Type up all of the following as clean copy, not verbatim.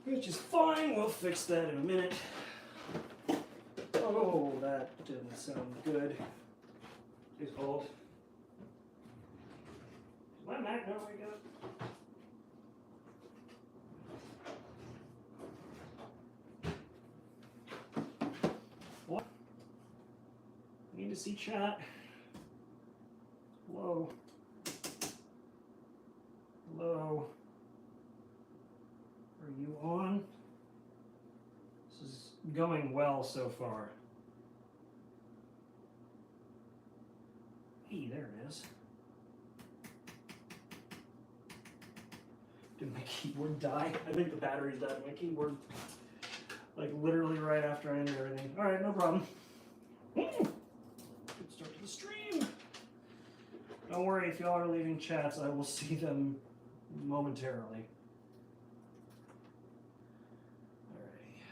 which is fine. We'll fix that in a minute. Oh, that didn't sound good. Please hold. My Mac know where we go. What? I need to see chat. Hello. Hello. Are you on? This is going well so far. Hey, there it is. Did my keyboard die? I think the batteries died on my keyboard. Like literally right after I ended everything. Alright, no problem. Good start to the stream. Don't worry, if y'all are leaving chats, I will see them momentarily. Alrighty.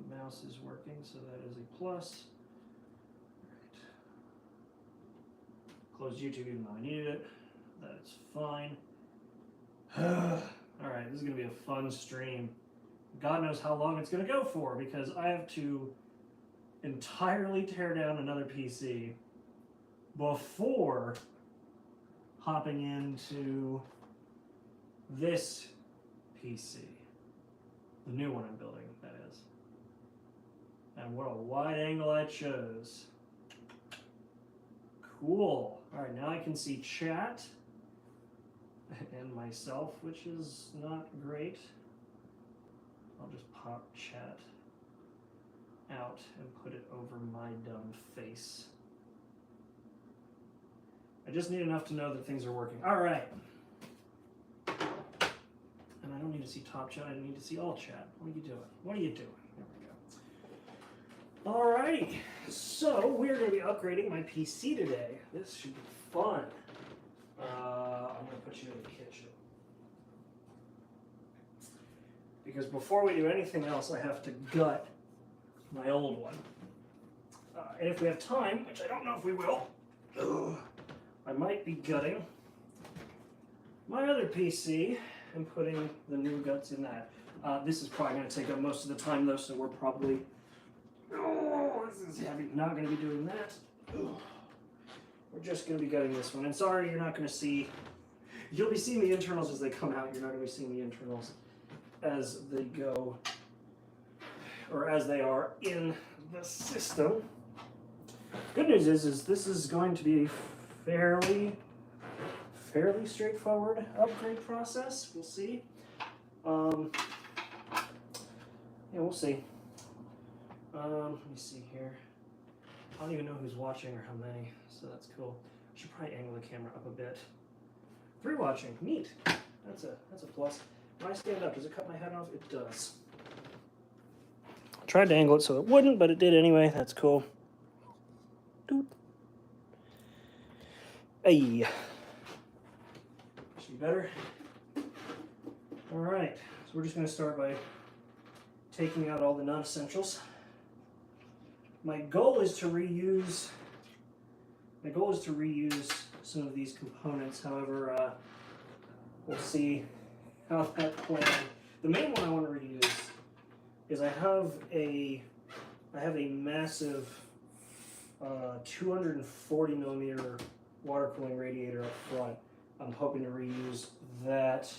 The mouse is working, so that is a plus. Alright. Close YouTube even though I needed it. That is fine. Alright, this is going to be a fun stream. God knows how long it's going to go for because I have to entirely tear down another PC before hopping into this PC. The new one I'm building, that is. And what a wide angle I chose. Cool. Alright, now I can see chat and myself, which is not great. I'll just pop chat out and put it over my dumb face. I just need enough to know that things are working. All right. And I don't need to see top chat. I need to see all chat. What are you doing? What are you doing? There we go. All righty. So we're going to be upgrading my PC today. This should be fun. I'm going to put you in the kitchen. Because before we do anything else, I have to gut my old one. And if we have time, which I don't know if we will, I might be gutting my other PC and putting the new guts in that. This is probably going to take up most of the time though, so we're probably, this is heavy, not going to be doing that. We're just going to be gutting this one. And sorry, you're not going to see, you'll be seeing the internals as they come out. You're not going to be seeing the internals as they go, or as they are in the system. Good news is this is going to be a fairly straightforward upgrade process. We'll see. Yeah, we'll see. Let me see here. I don't even know who's watching or how many, so that's cool. I should probably angle the camera up a bit. 3 watching, neat. That's a plus. When I stand up, does it cut my head off? It does. I tried to angle it so it wouldn't, but it did anyway. That's cool. Doot. Hey. Should be better. All right. So we're just going to start by taking out all the non-essentials. My goal is to reuse some of these components. However, we'll see how that plans. The main one I want to reuse is I have a massive 240 millimeter water cooling radiator up front. I'm hoping to reuse that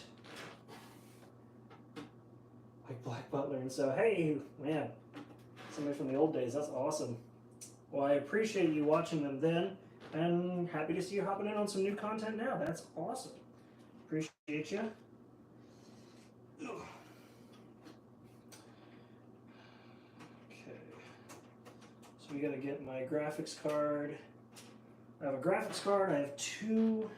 like Black Butler. And so, hey, man, somebody from the old days, that's awesome. Well, I appreciate you watching them then, and happy to see you hopping in on some new content now. That's awesome. Appreciate you. Okay, so we gotta get my graphics card. I have a graphics card. I have 2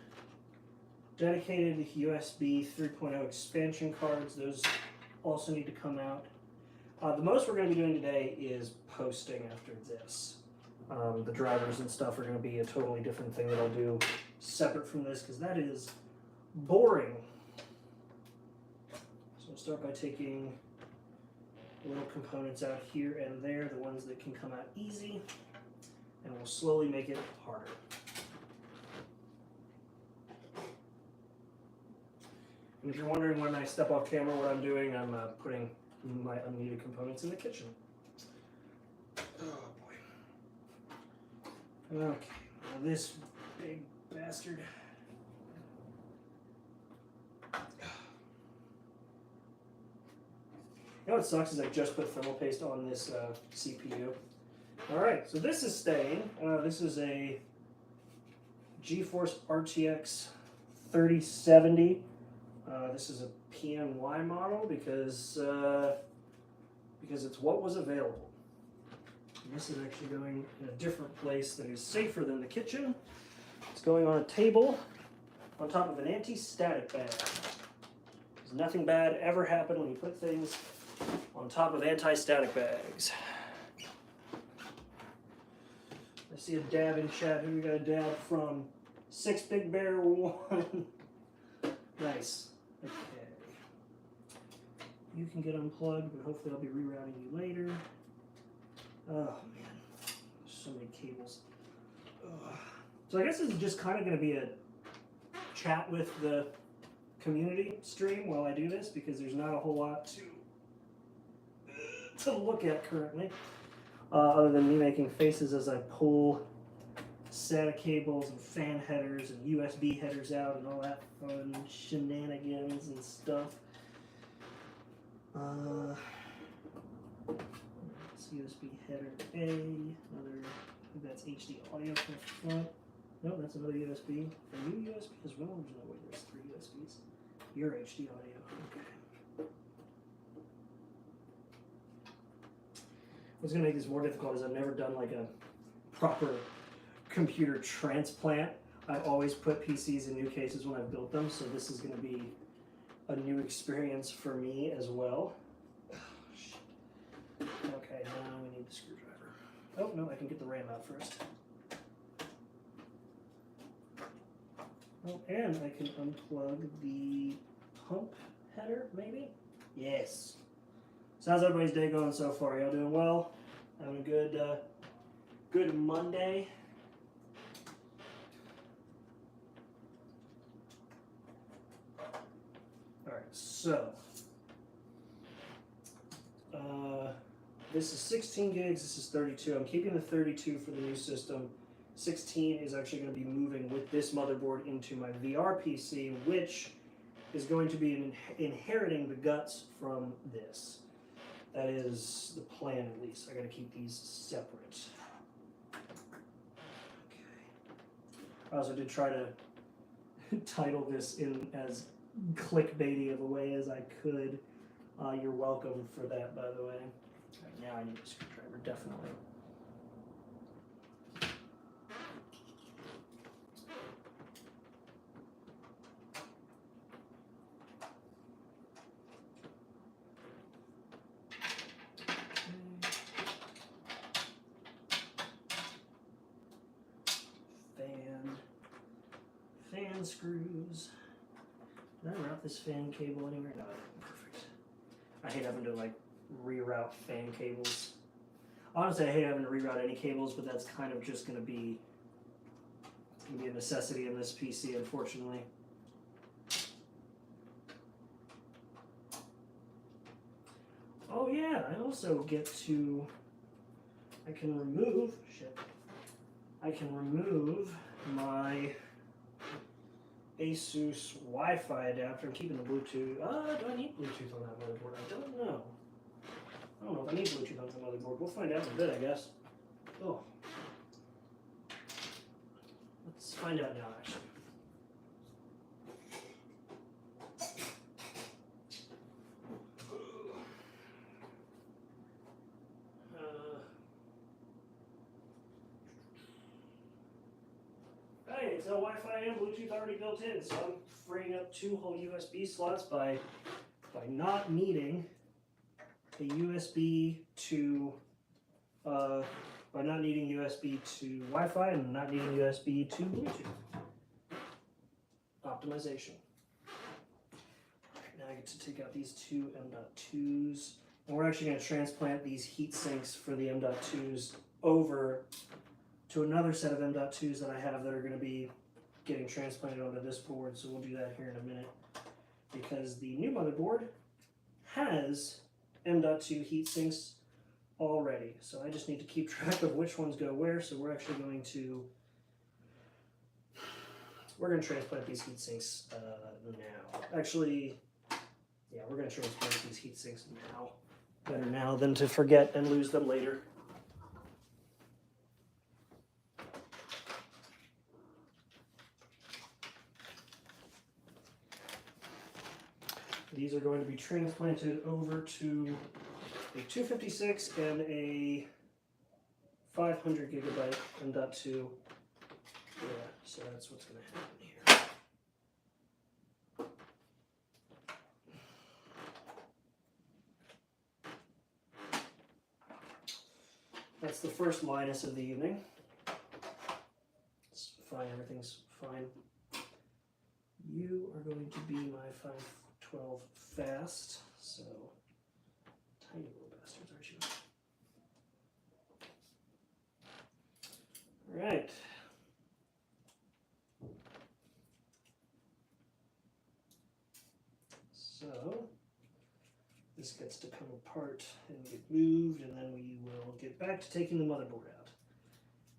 dedicated USB 3.0 expansion cards. Those also need to come out. The most we're going to be doing today is posting after this. The drivers and stuff are going to be a totally different thing that I'll do separate from this because that is boring. So we'll start by taking little components out here and there, the ones that can come out easy, and we'll slowly make it harder. And if you're wondering when I step off camera what I'm doing, I'm putting my unneeded components in the kitchen. Oh boy. Okay, now this big bastard. You know what sucks is I just put thermal paste on this CPU. Alright, so this is staying. This is a GeForce RTX 3070. This is a PNY model because it's what was available. And this is actually going in a different place that is safer than the kitchen. It's going on a table on top of an anti-static bag. Because nothing bad ever happened when you put things on top of anti-static bags. I see a dab in chat. Who we got a dab from? 6 Big Bear 1. Nice. Okay. You can get unplugged, but hopefully I'll be rerouting you later. Oh man, there's so many cables. Ugh. So I guess this is just kind of going to be a chat with the community stream while I do this, because there's not a whole lot to look at currently, other than me making faces as I pull SATA cables and fan headers and USB headers out and all that fun shenanigans and stuff. It's USB header A, another, I think that's HD audio from the front. No, that's another USB. A new USB as well? There's no way there's 3 USBs. Your HD audio. Okay. What's going to make this more difficult is I've never done like a proper computer transplant. I always put PCs in new cases when I've built them, so this is going to be a new experience for me as well. Oh, shit. Okay, now we need the screwdriver. Oh, no, I can get the RAM out first. Oh, and I can unplug the pump header, maybe? Yes. So how's everybody's day going so far? Y'all doing well? Having a good Monday? Alright, so this is 16 gigs, this is 32. I'm keeping the 32 for the new system. 16 is actually going to be moving with this motherboard into my VR PC, which is going to be inheriting the guts from this. That is the plan, at least. I got to keep these separate. Okay. I also did try to title this in as clickbaity of a way as I could. You're welcome for that, by the way. Right, now I need a screwdriver, definitely. Fan screws. Did I route this fan cable anywhere? No, perfect. I hate having to like reroute fan cables. Honestly, I hate having to reroute any cables, but that's kind of just going to be a necessity in this PC, unfortunately. Oh yeah, I also get to, I can remove my Asus Wi-Fi adapter. I'm keeping the Bluetooth. Do I need Bluetooth on that motherboard? I don't know. I don't know if I need Bluetooth on the motherboard. We'll find out in a bit, I guess. Oh. Let's find out now, actually. Hey, so Wi-Fi and Bluetooth already built in, so I'm freeing up 2 whole USB slots by not needing a USB to by not needing USB to Wi-Fi and not needing USB to Bluetooth. Optimization. Now I get to take out these 2 M.2s, and we're actually going to transplant these heat sinks for the M.2s over to another set of M.2s that I have that are going to be getting transplanted onto this board, so we'll do that here in a minute. because the new motherboard has M.2 heat sinks already. So I just need to keep track of which ones go where. So we're actually going to transplant these heat sinks now. Actually, yeah, we're going to transplant these heat sinks now. Better now than to forget and lose them later. These are going to be transplanted over to a 256 and a 500 gigabyte M.2. Yeah, so that's what's going to happen here. That's the first Linus of the evening. It's fine, everything's fine. You are going to be my 512 fast, so tiny little bastards, aren't you? All right. So this gets to come apart and get moved, and then we will get back to taking the motherboard out.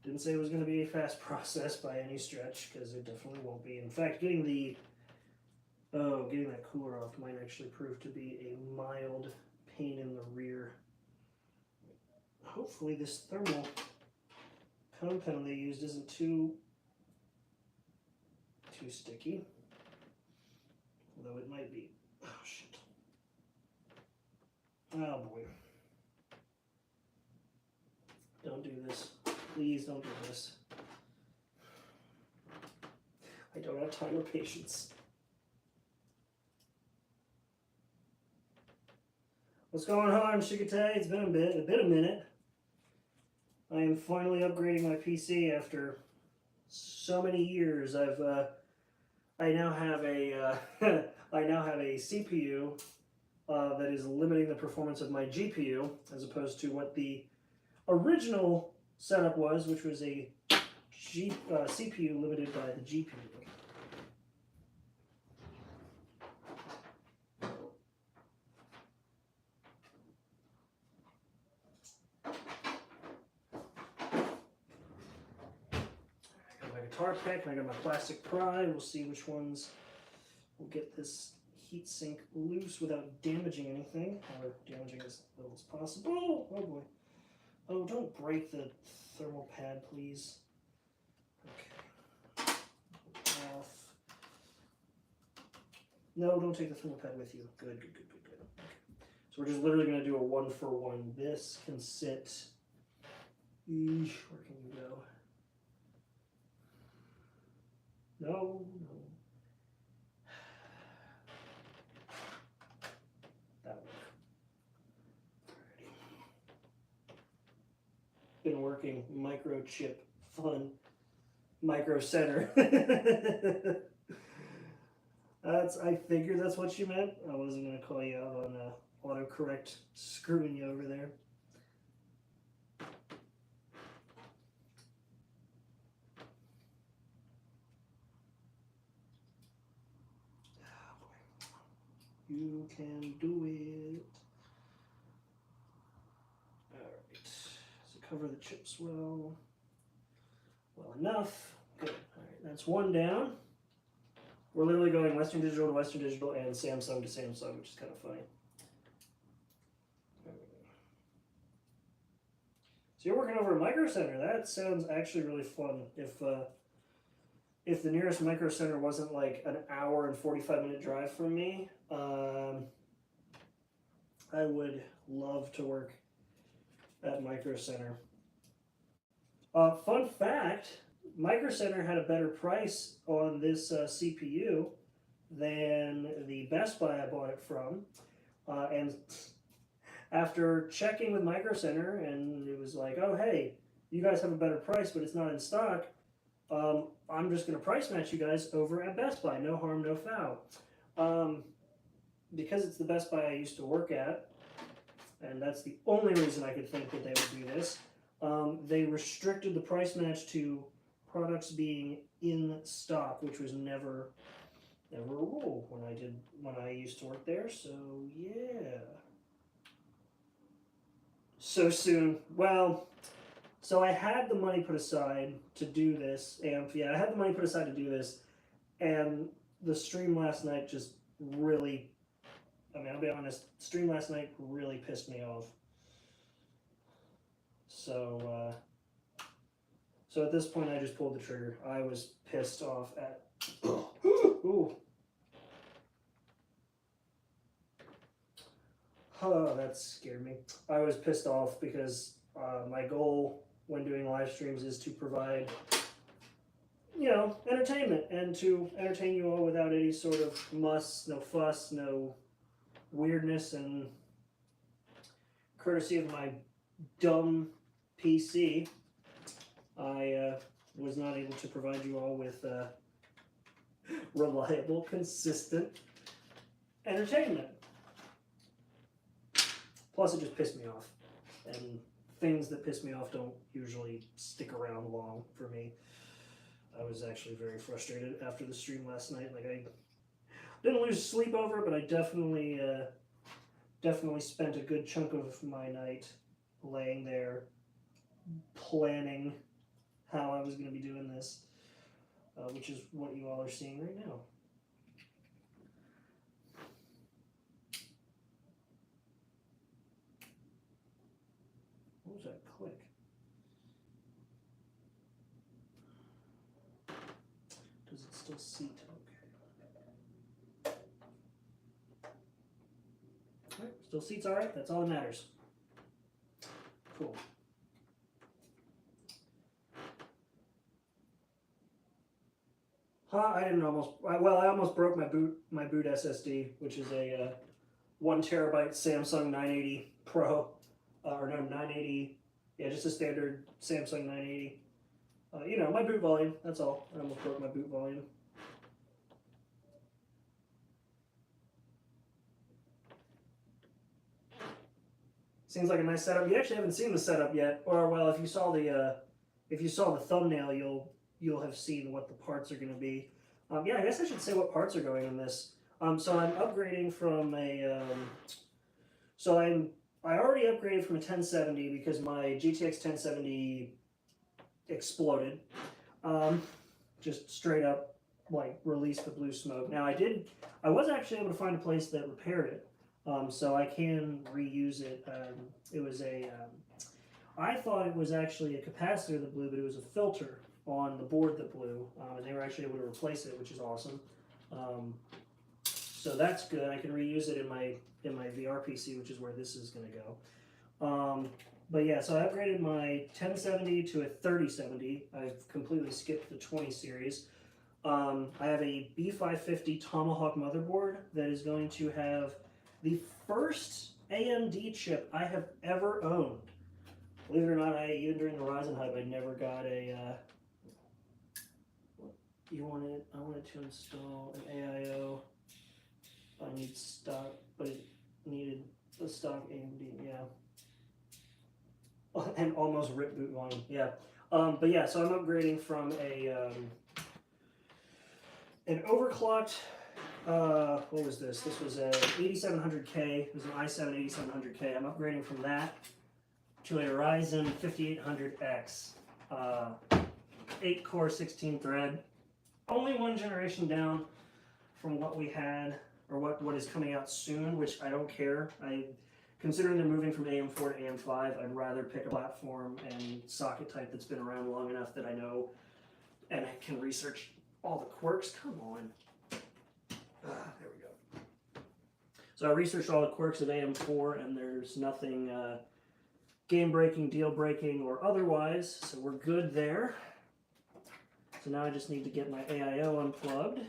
Didn't say it was going to be a fast process by any stretch, because it definitely won't be. In fact, getting that cooler off might actually prove to be a mild pain in the rear. Hopefully this thermal compound they used isn't too sticky, although it might be. Oh shit. Oh boy. Don't do this. Please don't do this. I don't have time or patience. What's going on, Shikate? It's been a minute. I am finally upgrading my PC after so many years. I now have a CPU that is limiting the performance of my GPU, as opposed to what the original setup was, which was a CPU limited by the GPU. Guitar pick, and I got my plastic pry. We'll see which ones will get this heat sink loose without damaging anything, or damaging as little as possible. Oh boy. Oh, don't break the thermal pad, please. Okay. Off. No, don't take the thermal pad with you. Good. Okay. So we're just literally going to do a 1-for-1. This can sit. Eesh, where can you go? No. That work. Alrighty. Been working microchip fun. Micro center. I figured that's what you meant. I wasn't gonna call you out on autocorrect screwing you over there. You can do it. Alright. So cover the chips well enough. Good. Alright, that's one down. We're literally going Western Digital to Western Digital and Samsung to Samsung, which is kind of funny. So you're working over a Micro Center. That sounds actually really fun. If the nearest Micro Center wasn't like an hour and 45-minute drive from me, I would love to work at Micro Center. Fun fact, Micro Center had a better price on this CPU than the Best Buy I bought it from. And after checking with Micro Center, and it was like, oh, hey, you guys have a better price, but it's not in stock. I'm just going to price match you guys over at Best Buy. No harm, no foul. Because it's the Best Buy I used to work at, and that's the only reason I could think that they would do this, they restricted the price match to products being in stock, which was never never a rule when I used to work there. So yeah. So soon. Well, so I had the money put aside to do this, and yeah, I had the money put aside to do this, and the stream last night just really. I mean, I'll be honest. Stream last night really pissed me off. So. So at this point, I just pulled the trigger. I was pissed off at. Ooh. Oh, that scared me. I was pissed off because my goal when doing live streams is to provide, entertainment and to entertain you all without any sort of muss, no fuss, no weirdness, and courtesy of my dumb PC, I was not able to provide you all with reliable, consistent entertainment. Plus, it just pissed me off. And things that piss me off don't usually stick around long for me. I was actually very frustrated after the stream last night. Like, I didn't lose sleep over it, but I definitely spent a good chunk of my night laying there planning how I was going to be doing this, which is what you all are seeing right now. What was that click? Does it still seat? Okay. Alright, still seats alright, that's all that matters. Cool. I didn't almost. I almost broke my boot SSD, which is a 1 terabyte Samsung 980 Pro, or no 980. Yeah, just a standard Samsung 980. My boot volume. That's all. I almost broke my boot volume. Seems like a nice setup. You actually haven't seen the setup yet, or well, if you saw the thumbnail, you'll have seen what the parts are going to be. Yeah, I guess I should say what parts are going in this. So I'm upgrading from a. I already upgraded from a 1070 because my GTX 1070 exploded. Just straight up like released the blue smoke. Now I was actually able to find a place that repaired it. So I can reuse it. It was I thought it was actually a capacitor that blew, but it was a filter on the board that blew, and they were actually able to replace it, which is awesome. So that's good. I can reuse it in my VR PC, which is where this is going to go. But yeah, so I upgraded my 1070 to a 3070. I've completely skipped the 20 series. I have a B550 Tomahawk motherboard that is going to have the first AMD chip I have ever owned. Believe it or not, even during the Ryzen hype, I never got a. I wanted to install an AIO. I need stock, but it needed the stock AMD. Yeah. And almost rip boot volume. Yeah. But yeah, so I'm upgrading from an overclocked. What was this? This was a 8700K. It was an i7 8700K. I'm upgrading from that to a Ryzen 5800X. 8-core, 16-thread. Only one generation down from what we had, or what is coming out soon, which I don't care. Considering they're moving from AM4 to AM5, I'd rather pick a platform and socket type that's been around long enough that I know and I can research all the quirks. Come on. There we go. So I researched all the quirks of AM4, and there's nothing game-breaking, deal-breaking, or otherwise, so we're good there. So now I just need to get my AIO unplugged.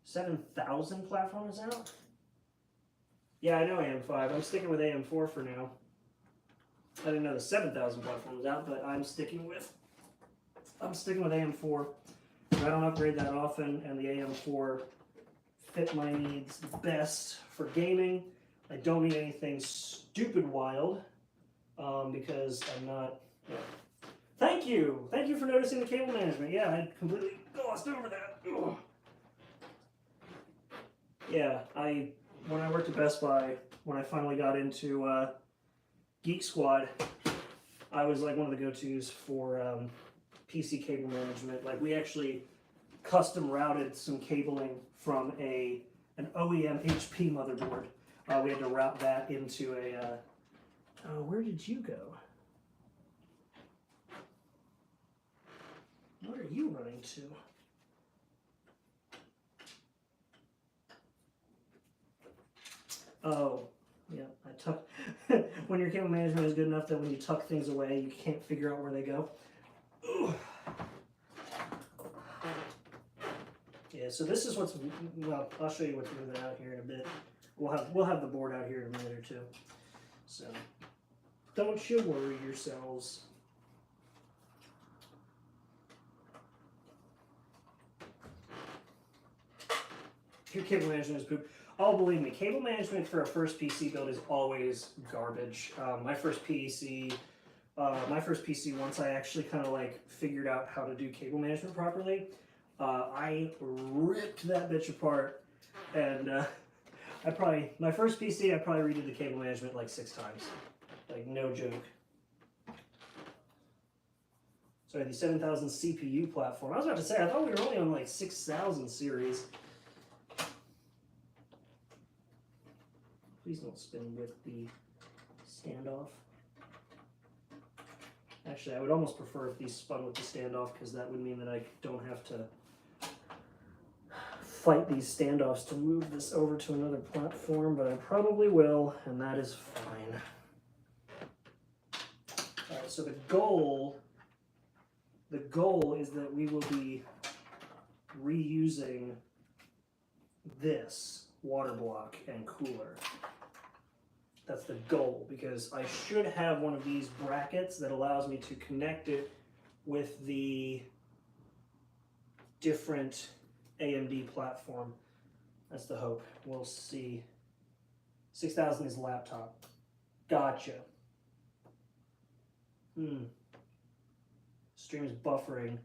$7,000 platform is out? Yeah, I know AM5. I'm sticking with AM4 for now. I didn't know the 7,000 platform was out, but I'm sticking with AM4. I don't upgrade that often, and the AM4 fit my needs best for gaming. I don't need anything stupid wild because I'm not. Thank you. Thank you for noticing the cable management. Yeah, I completely glossed over that. Ugh. Yeah, when I worked at Best Buy, when I finally got into Geek Squad, I was like one of the go-tos for PC cable management. Like we actually custom routed some cabling from an OEM HP motherboard. We had to route that into a. Where did you go? What are you running to? Oh, yeah, I tuck. When your cable management is good enough that when you tuck things away, you can't figure out where they go. Ugh. Yeah, so this is what's, well, I'll show you what's moving out here in a bit. We'll have the board out here in a minute or two. So don't you worry yourselves. Your cable management is poop. Oh, believe me, cable management for a first PC build is always garbage. My first PC, once I actually kind of like figured out how to do cable management properly, I ripped that bitch apart, and my first PC, I probably redid the cable management like 6 times. Like, no joke. Sorry, the 7000 CPU platform. I was about to say, I thought we were only on like 6000 series. Please don't spin with the standoff. Actually, I would almost prefer if these spun with the standoff, because that would mean that I don't have to fight these standoffs to move this over to another platform, but I probably will, and that is fine. All right, so the goal is that we will be reusing this water block and cooler. That's the goal, because I should have one of these brackets that allows me to connect it with the different AMD platform. That's the hope. We'll see. 6000 is laptop. Gotcha. Stream is buffering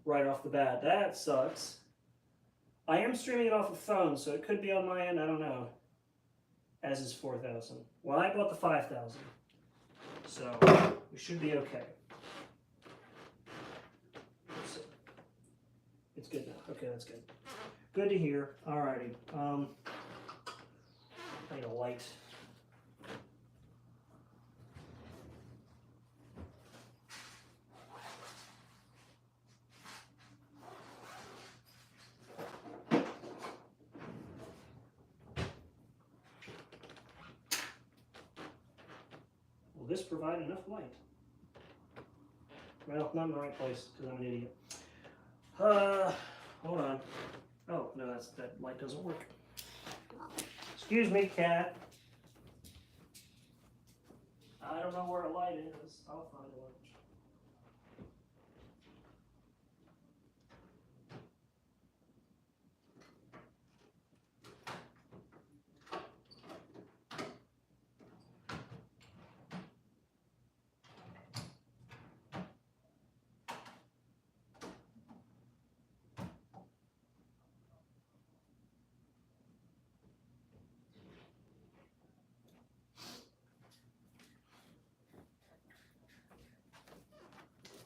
right off the bat. That sucks. I am streaming it off a phone, so it could be on my end. I don't know. As is 4000. Well, I bought the 5000, so we should be okay. Let's see. It's good now. Okay, that's good. Good to hear. Alrighty. I need a light. Will this provide enough light? Well, not in the right place, because I'm an idiot. Hold on. Oh, no, that light doesn't work. Excuse me, cat. I don't know where a light is. I'll find one.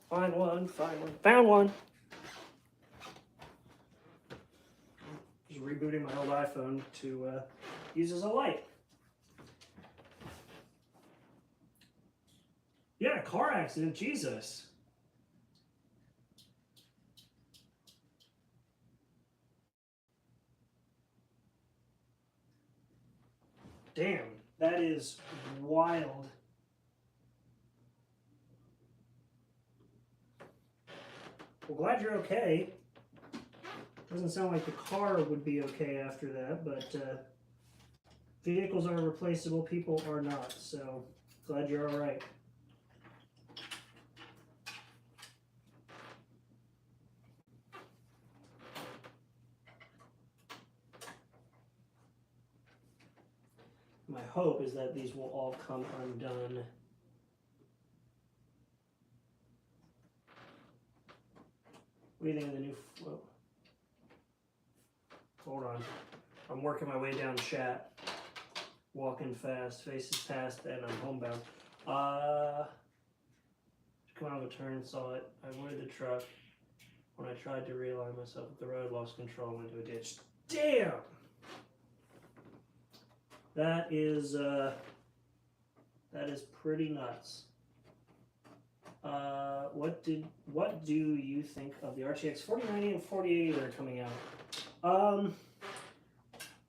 Find one, find one. Found one! Just rebooting my old iPhone to use as a light. Yeah, car accident, Jesus. Damn, that is wild. Well, glad you're okay. Doesn't sound like the car would be okay after that, but vehicles are replaceable, people are not, so glad you're all right. My hope is that these will all come undone What do you think of the new flow? Hold on. I'm working my way down chat. Walking fast, faces past, and I'm homebound. Come out of a turn, saw it. I avoided the truck. When I tried to realign myself with the road, lost control, went into a ditch. Damn! That is pretty nuts. What do you think of the RTX 4090 and 4080 that are coming out?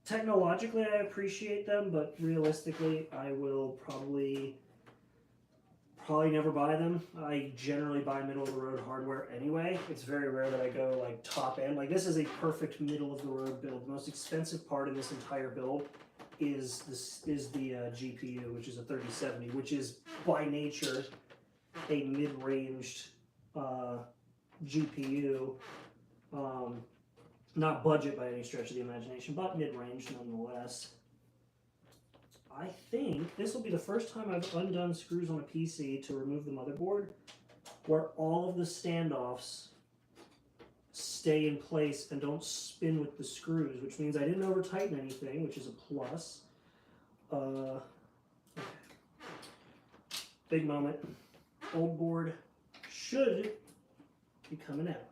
Technologically, I appreciate them, but realistically, I will probably never buy them. I generally buy middle of the road hardware anyway. It's very rare that I go like top end. Like this is a perfect middle of the road build. The most expensive part of this entire build is the GPU, which is a 3070, which is by nature a mid-ranged GPU. Not budget by any stretch of the imagination, but mid-range nonetheless. I think this will be the first time I've undone screws on a PC to remove the motherboard where all of the standoffs stay in place and don't spin with the screws, which means I didn't over-tighten anything, which is a plus. Okay. Big moment. Old board should be coming out.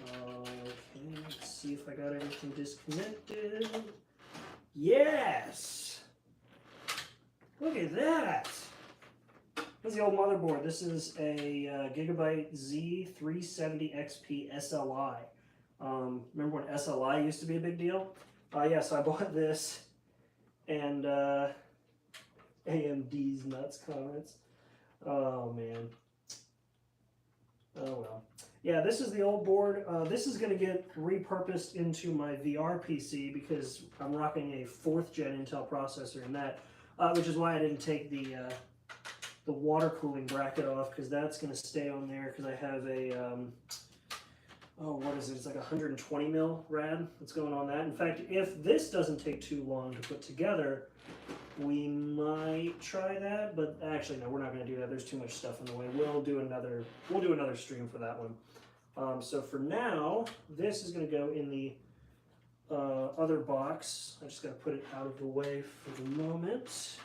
Okay, let's see if I got everything disconnected. Yes! Look at that! This is the old motherboard. This is a Gigabyte Z370XP SLI. Remember when SLI used to be a big deal? Yeah, so I bought this and AMD's nuts comments. Oh, man. Oh, well. Yeah, this is the old board. This is going to get repurposed into my VR PC because I'm rocking a 4th gen Intel processor in that, which is why I didn't take the water cooling bracket off, because that's going to stay on there because I have a, oh, what is it? It's like 120 mil rad that's going on that. In fact, if this doesn't take too long to put together, we might try that, but actually no, we're not going to do that. There's too much stuff in the way. We'll do another stream for that one. So for now, this is going to go in the other box. I just got to put it out of the way for the moment.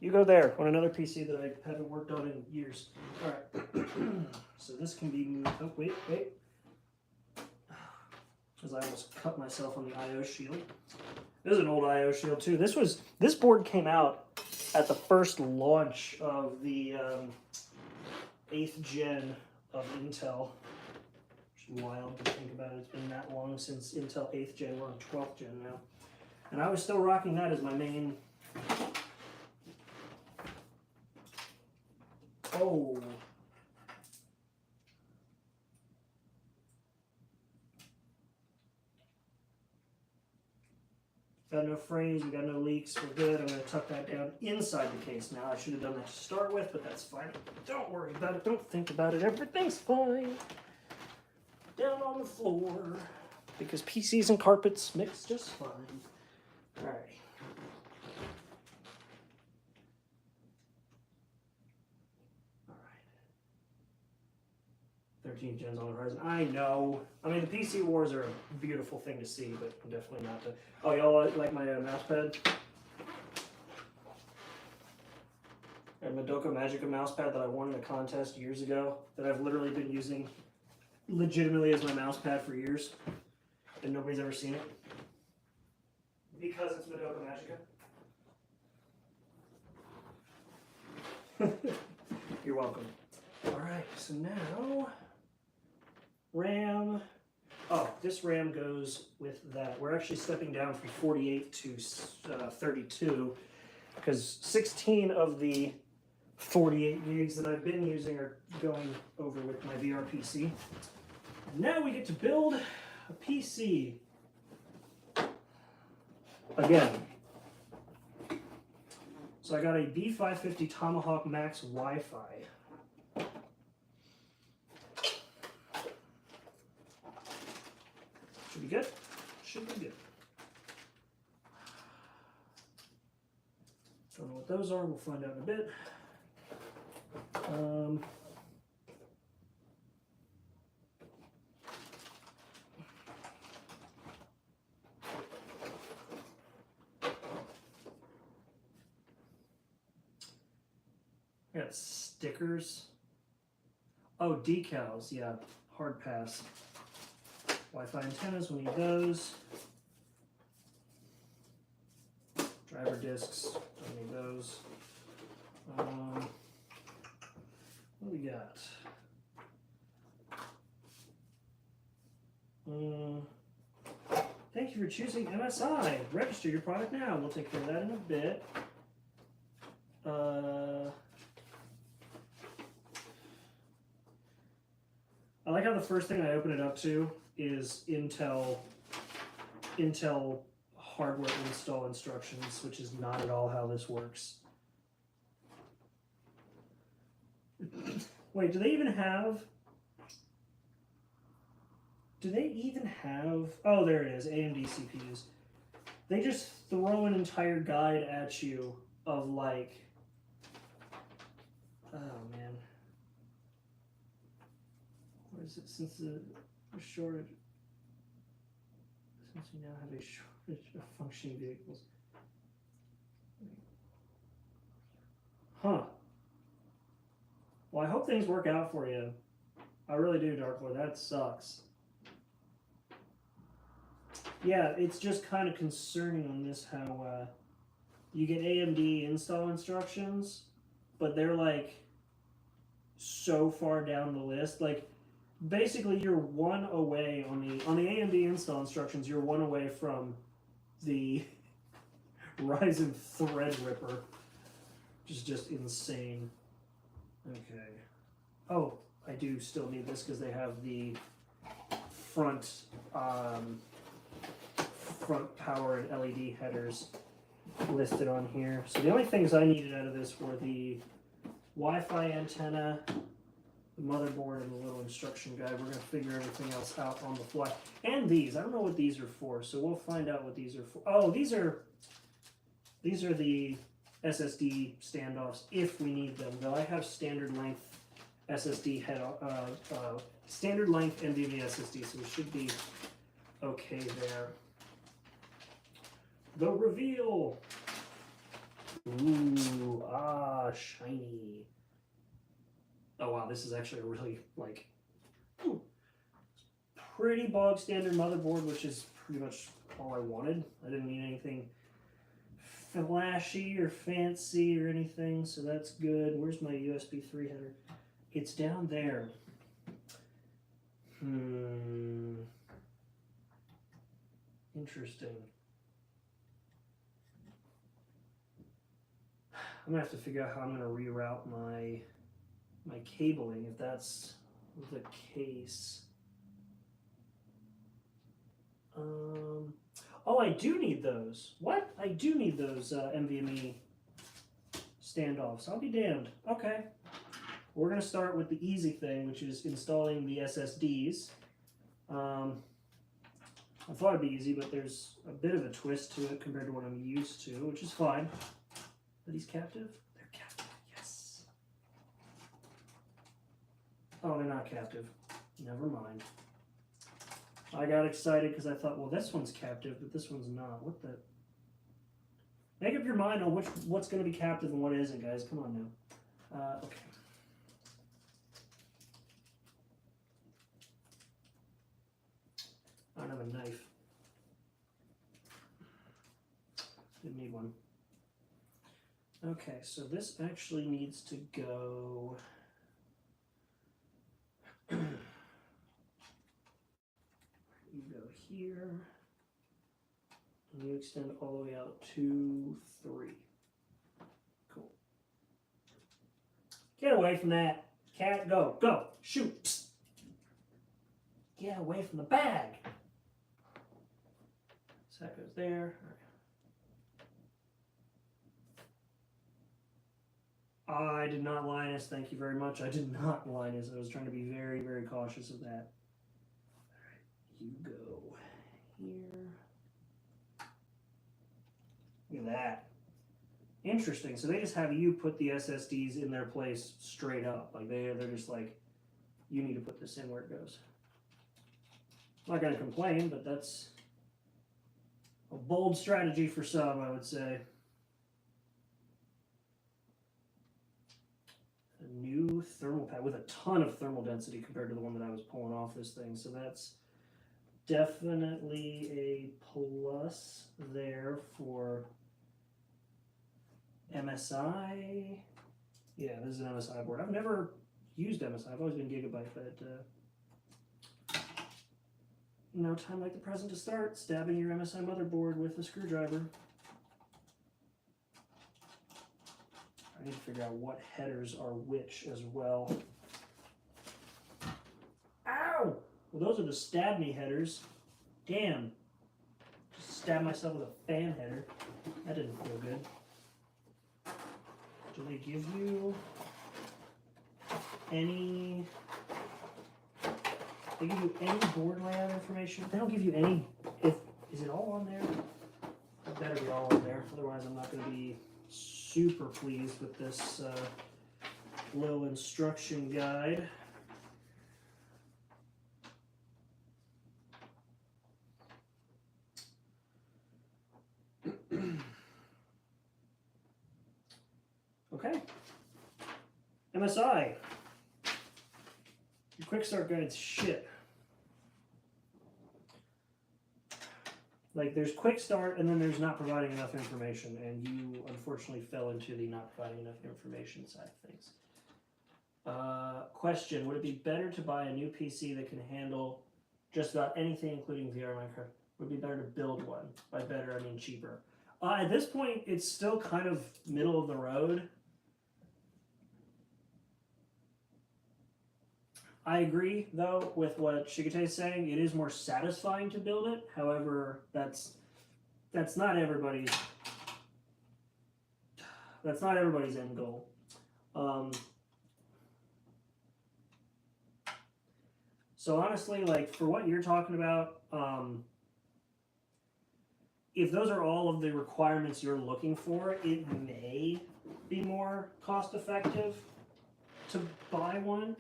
You go there on another PC that I haven't worked on in years. All right. So this can be moved. Oh, wait. Because I almost cut myself on the I/O shield. This is an old I/O shield too. This board came out at the first launch of the 8th gen of Intel. Which is wild to think about it. It's been that long since Intel 8th gen. We're on 12th gen now. And I was still rocking that as my main. Oh. Got no frays, we got no leaks, we're good. I'm going to tuck that down inside the case now. I should have done that to start with, but that's fine. Don't worry about it, don't think about it, everything's fine. Down on the floor, because PCs and carpets mix just fine. Alright. Alright. 13 gens on the horizon. I know. I mean, the PC wars are a beautiful thing to see, but definitely not to. Oh, y'all like my mouse pad? A Madoka Magica mouse pad that I won in a contest years ago that I've literally been using legitimately as my mouse pad for years, and nobody's ever seen it because it's Madoka Magica. You're welcome. All right, so now RAM. Oh, this RAM goes with that. We're actually stepping down from 48 to 32 because 16 of the 48 gigs that I've been using are going over with my VR PC. And now we get to build a PC. Again. So I got a B550 Tomahawk Max Wi-Fi. Should be good. Should be good. Don't know what what those are, we'll find out in a bit. I got stickers. Oh, decals, yeah, hard pass. Wi-Fi antennas, we need those. Driver discs, don't need those. What do we got? Thank you for choosing MSI. Register your product now. We'll take care of that in a bit. I like how the first thing I open it up to is Intel hardware install instructions, which is not at all how this works. Wait, do they even have... Oh, there it is, AMD CPUs. They just throw an entire guide at you of like... Oh, man. What is it? Since the shortage... Since we now have a shortage of functioning vehicles. Huh. Well, I hope things work out for you. I really do, Dark Lord. That sucks. Yeah, it's just kind of concerning on this how you get AMD install instructions, but they're like so far down the list. Like basically you're one away on the AMD install instructions, you're one away from the Ryzen Threadripper, which is just insane. Okay. Oh, I do still need this because they have the front power and LED headers listed on here. So the only things I needed out of this were the Wi-Fi antenna, the motherboard, and the little instruction guide. We're going to figure everything else out on the fly. And these, I don't know what these are for, so we'll find out what these are for. Oh, these are the SSD standoffs if we need them. Though I have standard length SSD standard length NVMe SSD, so we should be okay there. The reveal. Ooh, shiny. Oh wow, this is actually a really like pretty bog standard motherboard, which is pretty much all I wanted. I didn't need anything flashy or fancy or anything, so that's good. Where's my USB 3 header? It's down there. Interesting. I'm gonna have to figure out how I'm gonna reroute my cabling if that's the case. Oh, I do need those. What? I do need those NVMe standoffs. I'll be damned. Okay. We're going to start with the easy thing, which is installing the SSDs. I thought it'd be easy, but there's a bit of a twist to it compared to what I'm used to, which is fine. Are these captive? They're captive, yes. Oh, they're not captive. Never mind. I got excited because I thought, well, this one's captive, but this one's not. What the? Make up your mind on what's going to be captive and what isn't, guys. Come on now. Okay. I don't have a knife. Didn't need one. Okay, so this actually needs to go... You go here, and you extend all the way out to 3. Cool. Get away from that. Cat, go, go, shoot. Psst. Get away from the bag. So that goes there. All right. I did not Linus, thank you very much. I did not Linus. I was trying to be very, very cautious of that. You go here. Look at that. Interesting. So they just have you put the SSDs in their place straight up. Like they're just like, you need to put this in where it goes. I'm not going to complain, but that's a bold strategy for some, I would say. A new thermal pad with a ton of thermal density compared to the one that I was pulling off this thing. So that's definitely a plus there for MSI. Yeah, this is an MSI board. I've never used MSI. I've always been Gigabyte, but no time like the present to start stabbing your MSI motherboard with a screwdriver. I need to figure out what headers are which as well. Ow! Well, those are the stab me headers. Damn. Just stabbed myself with a fan header. That didn't feel good. Do they give you any... They give you any board layout information? They don't give you any... Is it all on there? It better be all on there. Otherwise, I'm not going to be super pleased with this little instruction guide. Okay. MSI. Your quick start guide's shit. Like, there's quick start and then there's not providing enough information, and you unfortunately fell into the not providing enough information side of things. Question, would it be better to buy a new PC that can handle just about anything, including VR Minecraft? Would it be better to build one? By better, I mean cheaper. At this point, it's still kind of middle of the road. I agree, though, with what Shigete is saying. It is more satisfying to build it. However, that's not everybody's end goal. So honestly, like for what you're talking about, if those are all of the requirements you're looking for, it may be more cost effective to buy one.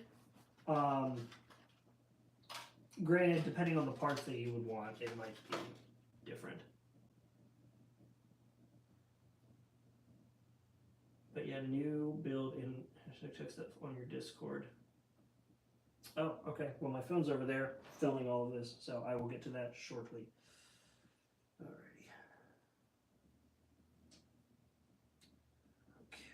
Granted, depending on the parts that you would want, it might be different. But yeah, new build in text that on your Discord. Oh, okay. Well, my phone's over there filming all of this, so I will get to that shortly. Alrighty. Okay.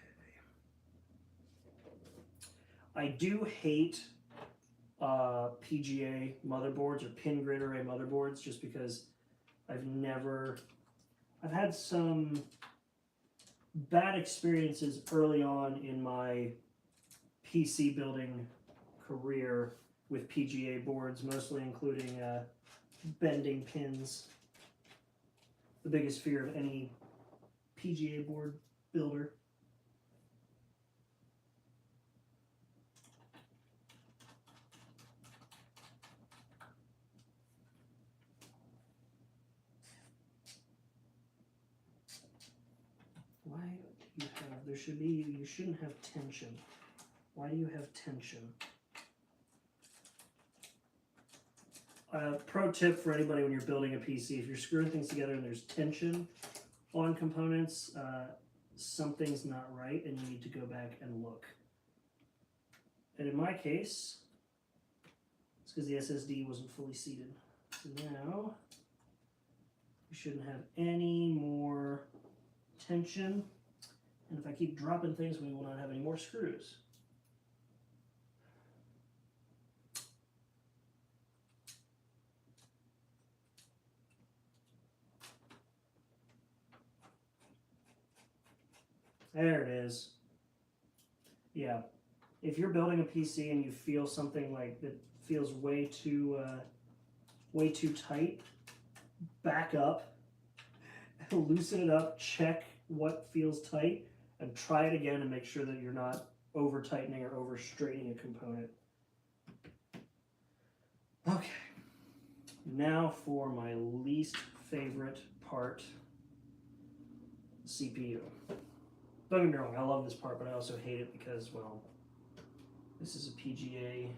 I do hate PGA motherboards or pin grid array motherboards just because I've had some bad experiences early on in my PC building career with PGA boards, mostly including bending pins. The biggest fear of any PGA board builder. Why do you have, you shouldn't have tension. Why do you have tension? Pro tip for anybody when you're building a PC, if you're screwing things together and there's tension on components, something's not right and you need to go back and look. And in my case, it's because the SSD wasn't fully seated. So now, you shouldn't have any more tension, and if I keep dropping things, we will not have any more screws. There it is. Yeah, if you're building a PC and you feel something like that feels way too tight, back up, loosen it up, check what feels tight, and try it again and make sure that you're not over tightening or over straightening a component. Okay, now for my least favorite part, CPU. Don't get me wrong, I love this part, but I also hate it because, well, this is a PGA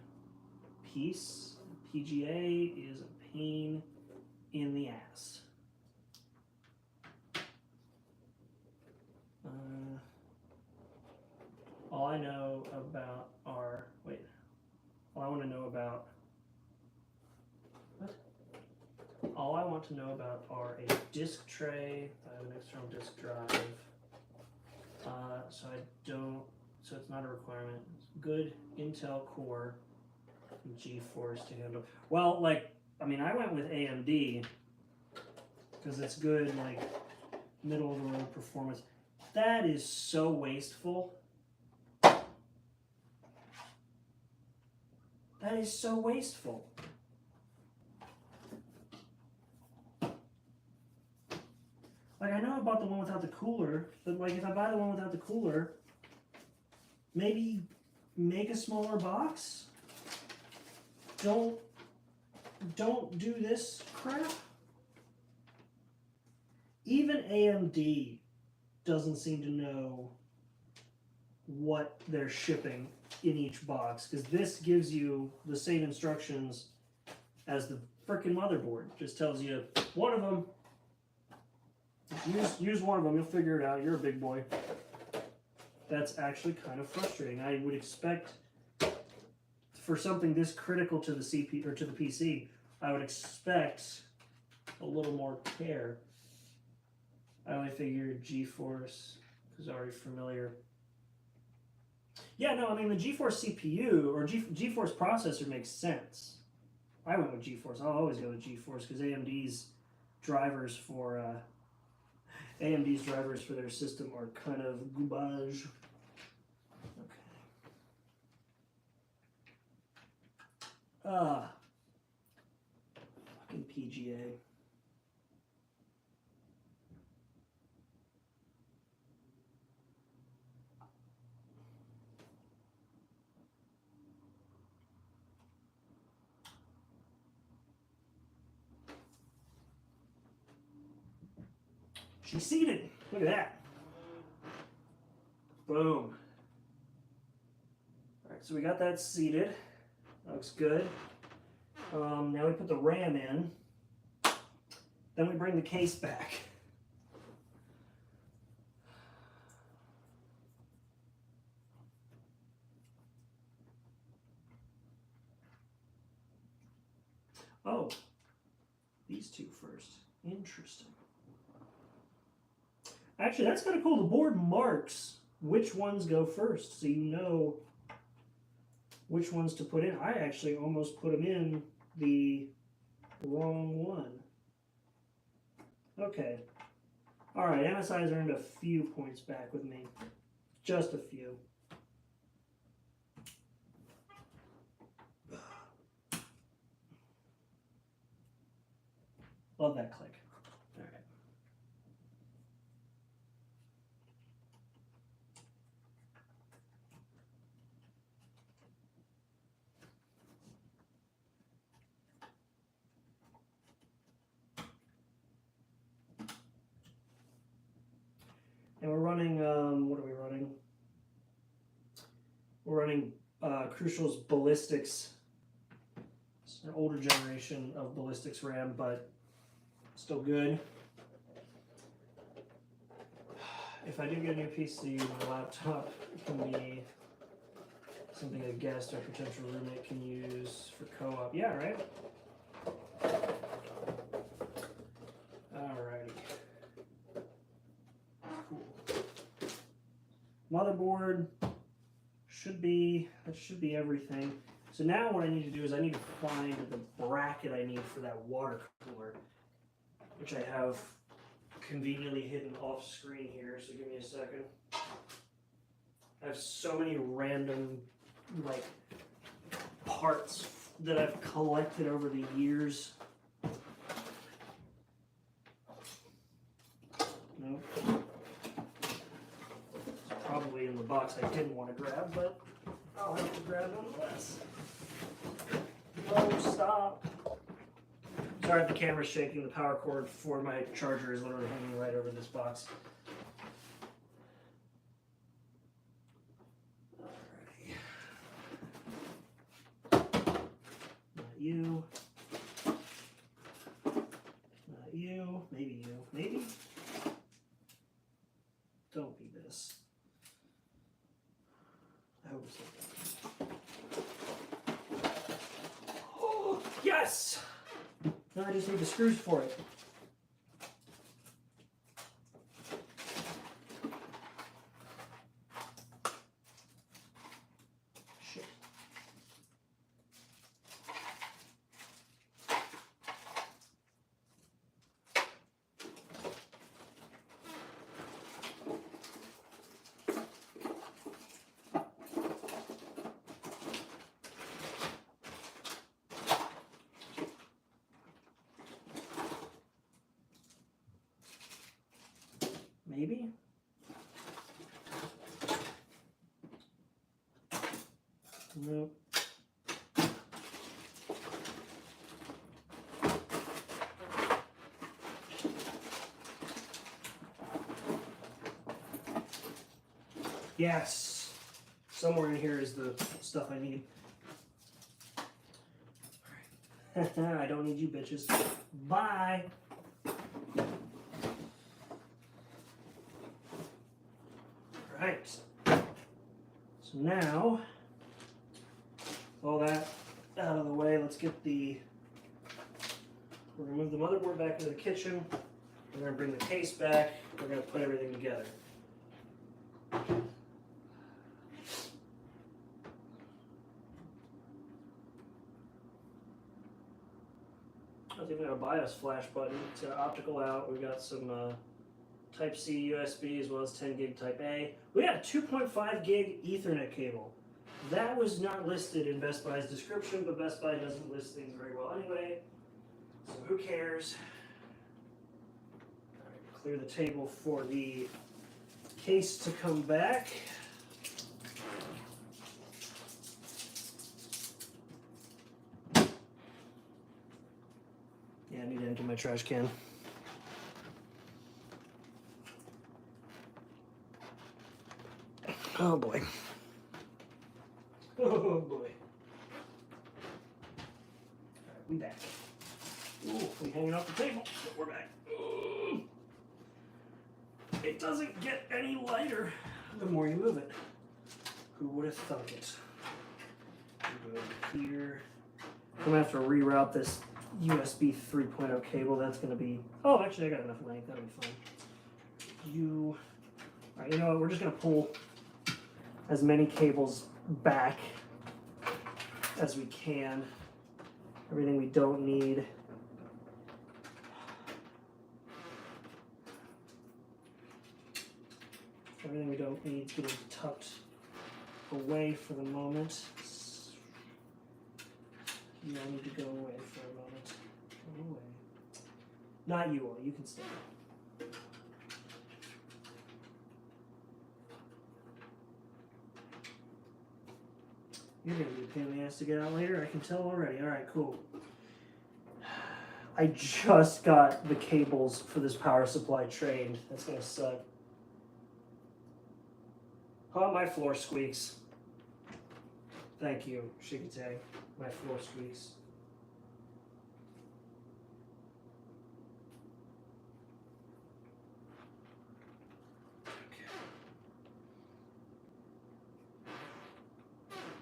piece. PGA is a pain in the ass. All I know about are, all I want to know about, all I want to know about are a disk tray. I have an external disk drive. So it's not a requirement. It's good Intel Core, GeForce to handle. Well, I went with AMD because it's good, middle of the road performance. That is so wasteful. That is so wasteful. I know I bought the one without the cooler, but if I buy the one without the cooler, maybe make a smaller box. Don't do this crap. Even AMD doesn't seem to know what they're shipping in each box, because this gives you the same instructions as the frickin' motherboard. Just tells you one of them. Use one of them, you'll figure it out. You're a big boy. That's actually kind of frustrating. I would expect, for something this critical to the CPU or to the PC, I would expect a little more care. I only figured GeForce is already familiar. Yeah, no, the GeForce CPU or GeForce processor makes sense. I went with GeForce. I'll always go with GeForce because AMD's drivers for their system are kind of garbage. Okay. Fucking PGA. She's seated. Look at that. Boom. All right, so we got that seated. Looks good. Now we put the RAM in. Then we bring the case back. Oh, these two first. Interesting. Actually, that's kind of cool. The board marks which ones go first, so you know which ones to put in. I actually almost put them in the wrong one. Okay. All right, MSI's earned a few points back with me. Just a few. Love that click. All right. And we're running, what are we running? We're running Crucial's Ballistics. It's an older generation of Ballistics RAM, but still good. If I do get a new PC, my laptop can be something a guest or potential roommate can use for co-op. Yeah, right? Alrighty. Cool. Motherboard should be everything. So now what I need to do is I need to find the bracket I need for that water cooler, which I have conveniently hidden off screen here, so give me a second. I have so many random parts that I've collected over the years. Nope. It's probably in the box I didn't want to grab, but I'll have to grab nonetheless. No, stop. Sorry if the camera's shaking. The power cord for my charger is literally hanging right over this box. you. Not you. Maybe you. Maybe. Don't be this. I hope it's not that. Oh, yes! Now I just need the screws for it. Shit. Maybe? Nope. Yes. Somewhere in here is the stuff I need. Alright. I don't need you bitches. Bye. Alright. So now, all that out of the way, let's get the, we're going to move the motherboard back into the kitchen. We're going to bring the case back. We're going to put everything together. I think we got a BIOS flash button. It's got optical out. We've got some Type C USB as well as 10 gig Type A. We got a 2.5 gig Ethernet cable. That was not listed in Best Buy's description, but Best Buy doesn't list things very well anyway. So who cares? All right, clear the table for the case to come back. Yeah, I need to empty my trash can. Oh boy. Oh boy. Alright, we back. Ooh, we hanging off the table, but we're back. Ooh. It doesn't get any lighter the more you move it. Who would have thunk it? Go here. I'm gonna have to reroute this USB 3.0 cable. That's gonna be, oh, actually I got enough length, that'll be fine. Alright, you know what, we're just gonna pull as many cables back as we can. Everything we don't need. Everything we don't need is getting tucked away for the moment. You all need to go away for a moment. Go away. Not you all, you can stay. You're going to be a pain in the ass to get out later, I can tell already. Alright, cool. I just got the cables for this power supply trained. That's going to suck. Oh, my floor squeaks. Thank you, Shigitag. My floor squeaks.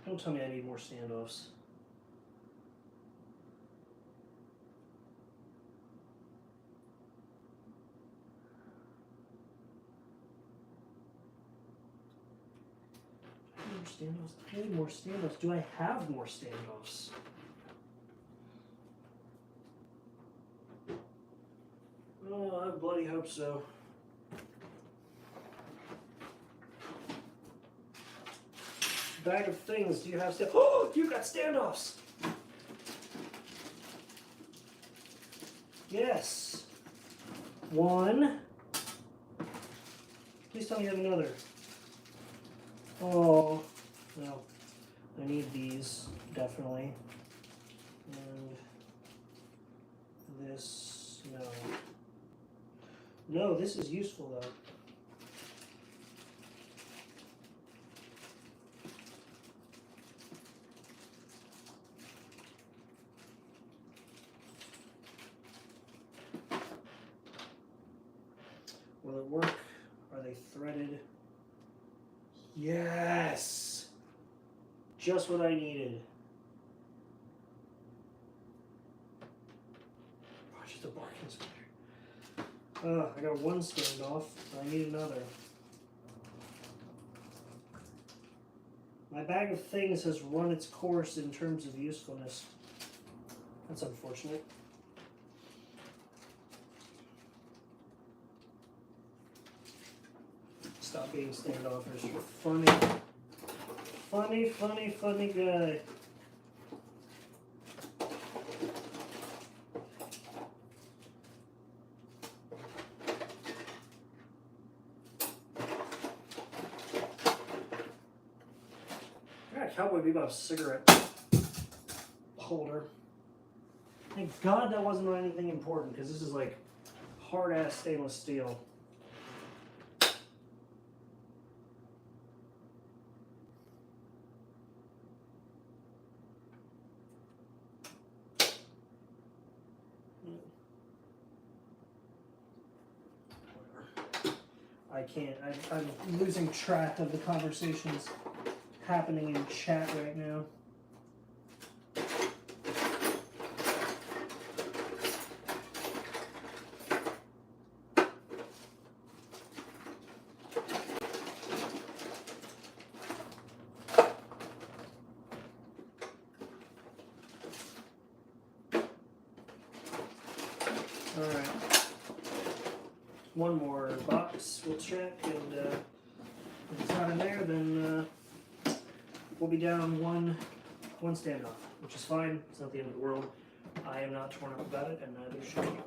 Don't tell me I need more standoffs. I need more standoffs. Do I have more standoffs? Oh, I bloody hope so. Bag of things. Do you have standoffs? Oh, you got standoffs. Yes. One. Please tell me you have another. Oh, no. I need these, definitely. And this, no. No, this is useful though. Will it work? Are they threaded? Yes! Just what I needed. Oh, just a barking spider. I got one standoff. I need another. My bag of things has run its course in terms of usefulness. That's unfortunate. Stop being standoffish. You're funny. Funny guy. I got a Cowboy Bebop cigarette holder. Thank God that wasn't on anything important, because this is like hard-ass stainless steel. I can't. I'm losing track of the conversations happening in chat right now. All right. One more box we'll check, and if it's not in there, then we'll be down one standoff, which is fine. It's not the end of the world. I am not torn up about it, and neither should you.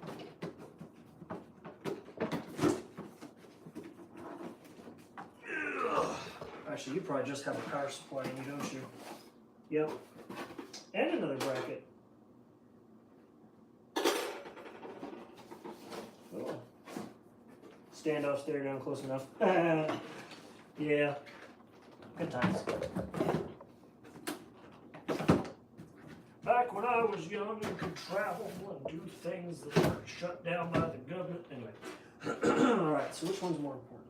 Actually, you probably just have a power supply in you, don't you? Yep. And another bracket. Oh. Standoff, stare down close enough. Yeah. Good times. Back when I was young and could travel and do things that weren't shut down by the government. Anyway. Alright, so which one's more important?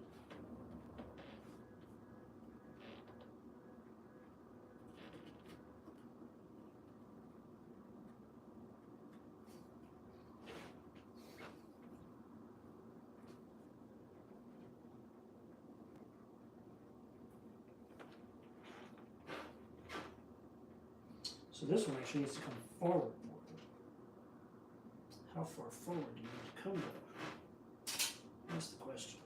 So this one actually needs to come forward. How far forward do you need to come though? That's the question.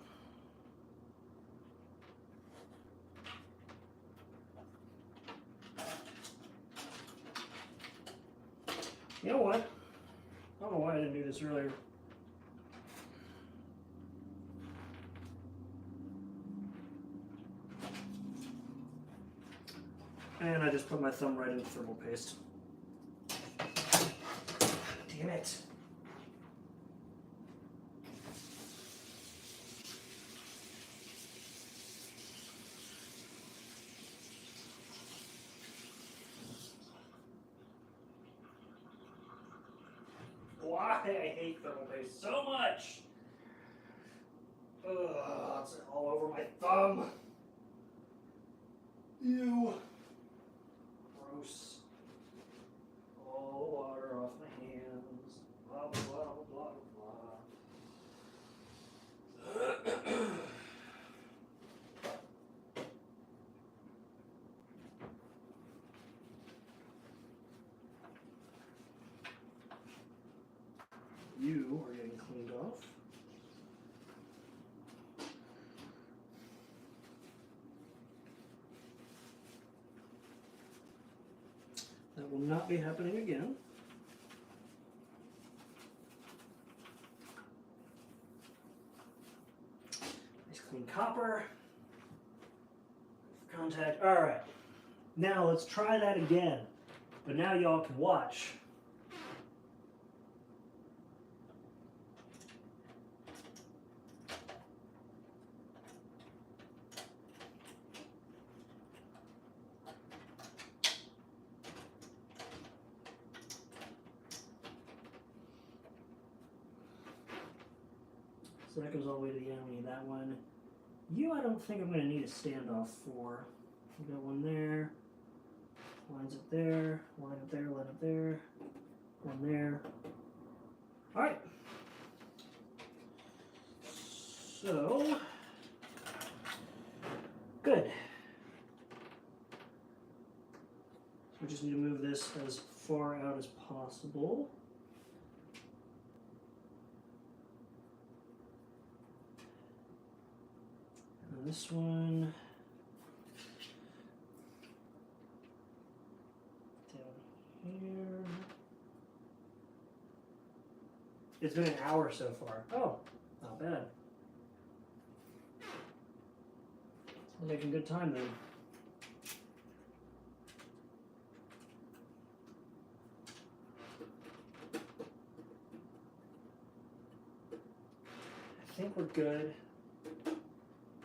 You know what? I don't know why I didn't do this earlier. And I just put my thumb right in the thermal paste. Damn it. Why I hate thermal paste so much. Ugh, it's all over my thumb. Ew. Gross. All the water off my hands. Blah, blah, blah, blah, blah. You are getting cleaned off. That will not be happening again. Nice clean copper. Contact. All right. Now let's try that again. But now y'all can watch. So So that goes all the way to the end. We need that one. You, I don't think I'm going to need a standoff for. We got one there. Lines up there. Line up there. Line up there. One there. All right. So, good. We just need to move this as far out as possible. And this one down here. It's been an hour so far. Oh, not bad. We're making good time then. I think we're good.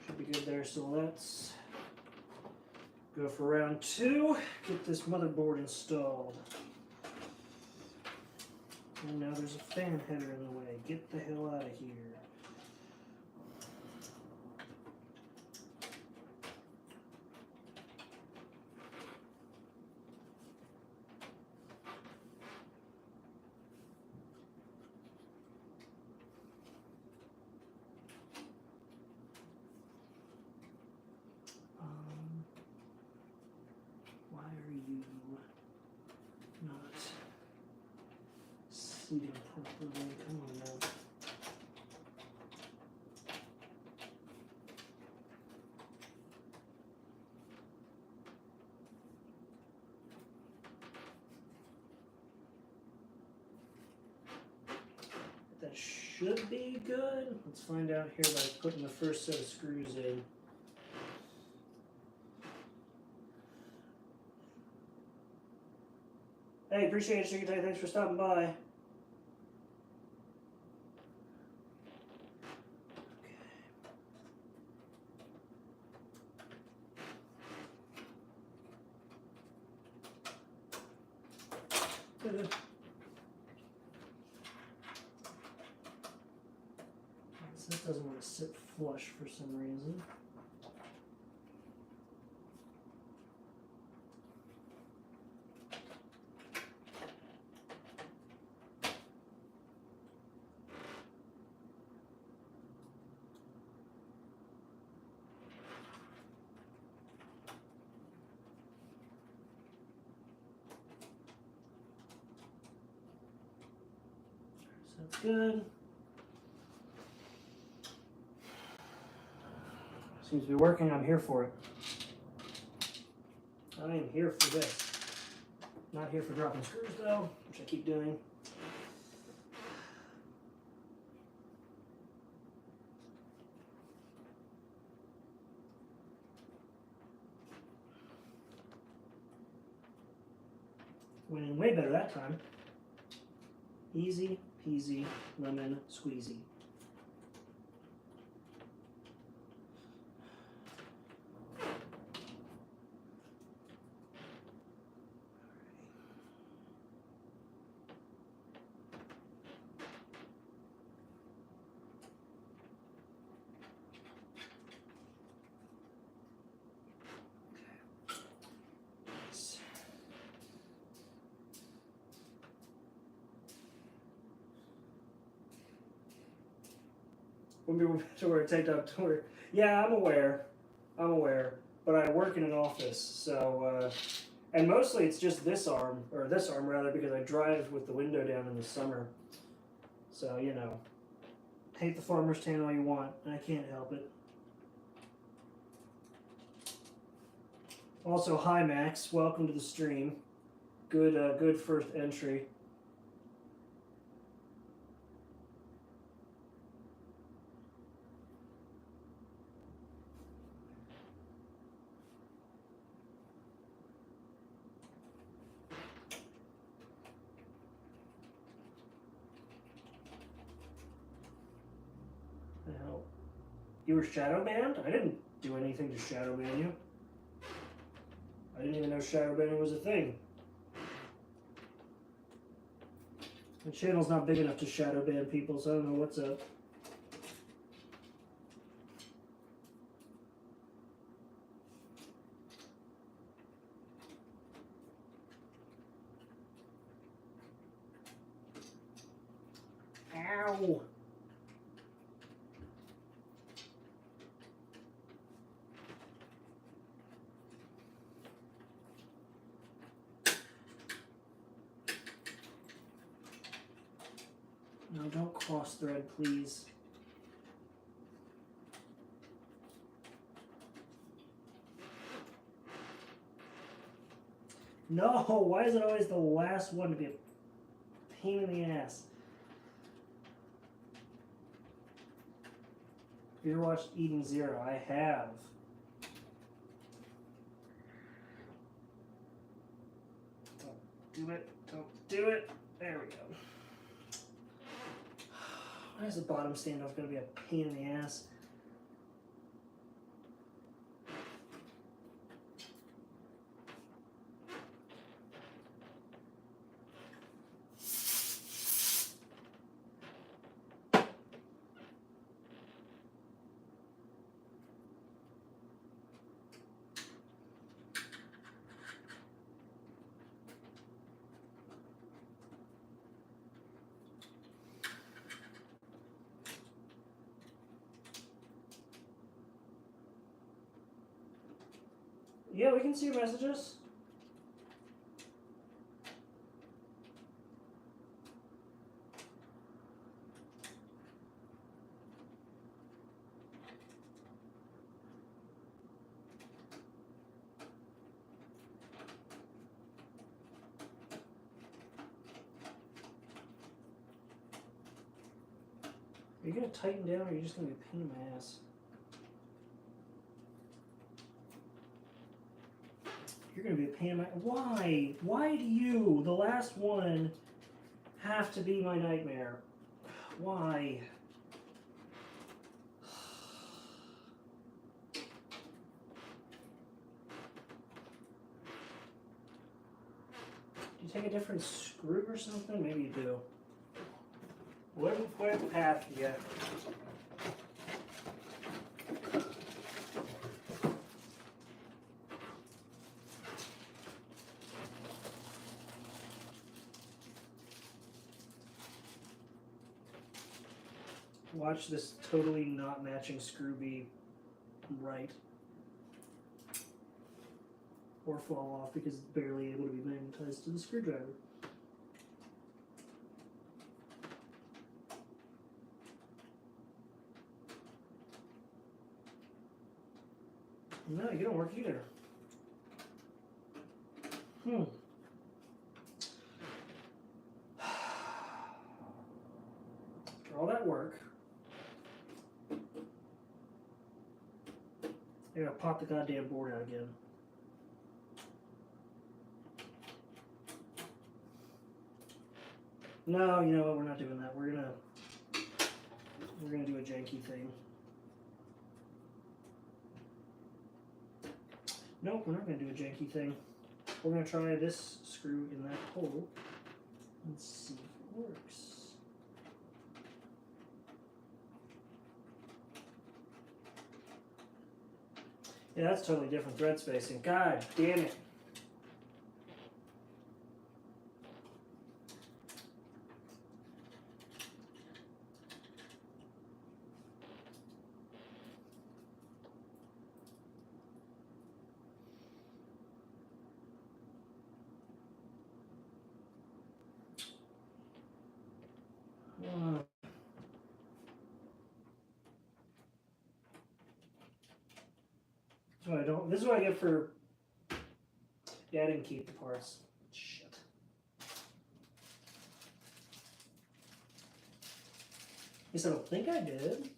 Should be good there. So let's go for round 2. Get this motherboard installed. And now there's a fan header in the way. Get the hell out of here. Why are you not seating properly? Come on now. That should be good. Let's find out here by putting the first set of screws in. Hey, appreciate it, Sugar Tay. Thanks for stopping by. Okay. This doesn't want to sit flush for some reason. So that's good. Seems to be working. I'm here for it. I am here for this. Not here for dropping screws though, which I keep doing. Went in way better that time. Easy peasy lemon squeezy. When we were to wear a tank top tour. Yeah, I'm aware, but I work in an office, so, and mostly it's just this arm rather, because I drive with the window down in the summer. So, you know, hate the farmer's tan all you want, I can't help it. Also, hi Max, welcome to the stream. Good first entry. You were shadow banned? I didn't do anything to shadow ban you. I didn't even know shadow banning was a thing. My channel's not big enough to shadow ban people, so I don't know what's up. Ow! No, don't cross thread, please. No, why is it always the last one to be a pain in the ass? Have you ever watched Eden Zero? I have. Don't do it. Don't do it. There we go. Why is the bottom standoff going to be a pain in the ass? Yeah, we can see your messages. Are you going to tighten down or are you just going to be a pain in my ass? You're going to be a pain in my... Why? Why do you, the last one, have to be my nightmare? Why? Do you take a different screw or something? Maybe you do. What path you got? Watch this totally not matching screw be right. Or fall off because it's barely able to be magnetized to the screwdriver. No, you don't work either. After all that work, I gotta pop the goddamn board out again. No, you know what? We're not doing that. We're gonna do a janky thing. Nope, we're not gonna do a janky thing. We're gonna try this screw in that hole and see if it works. Yeah, that's totally different thread spacing. God damn it. So I don't. This is what I get for. Yeah, I didn't keep the parts. Shit. At least I don't think I did.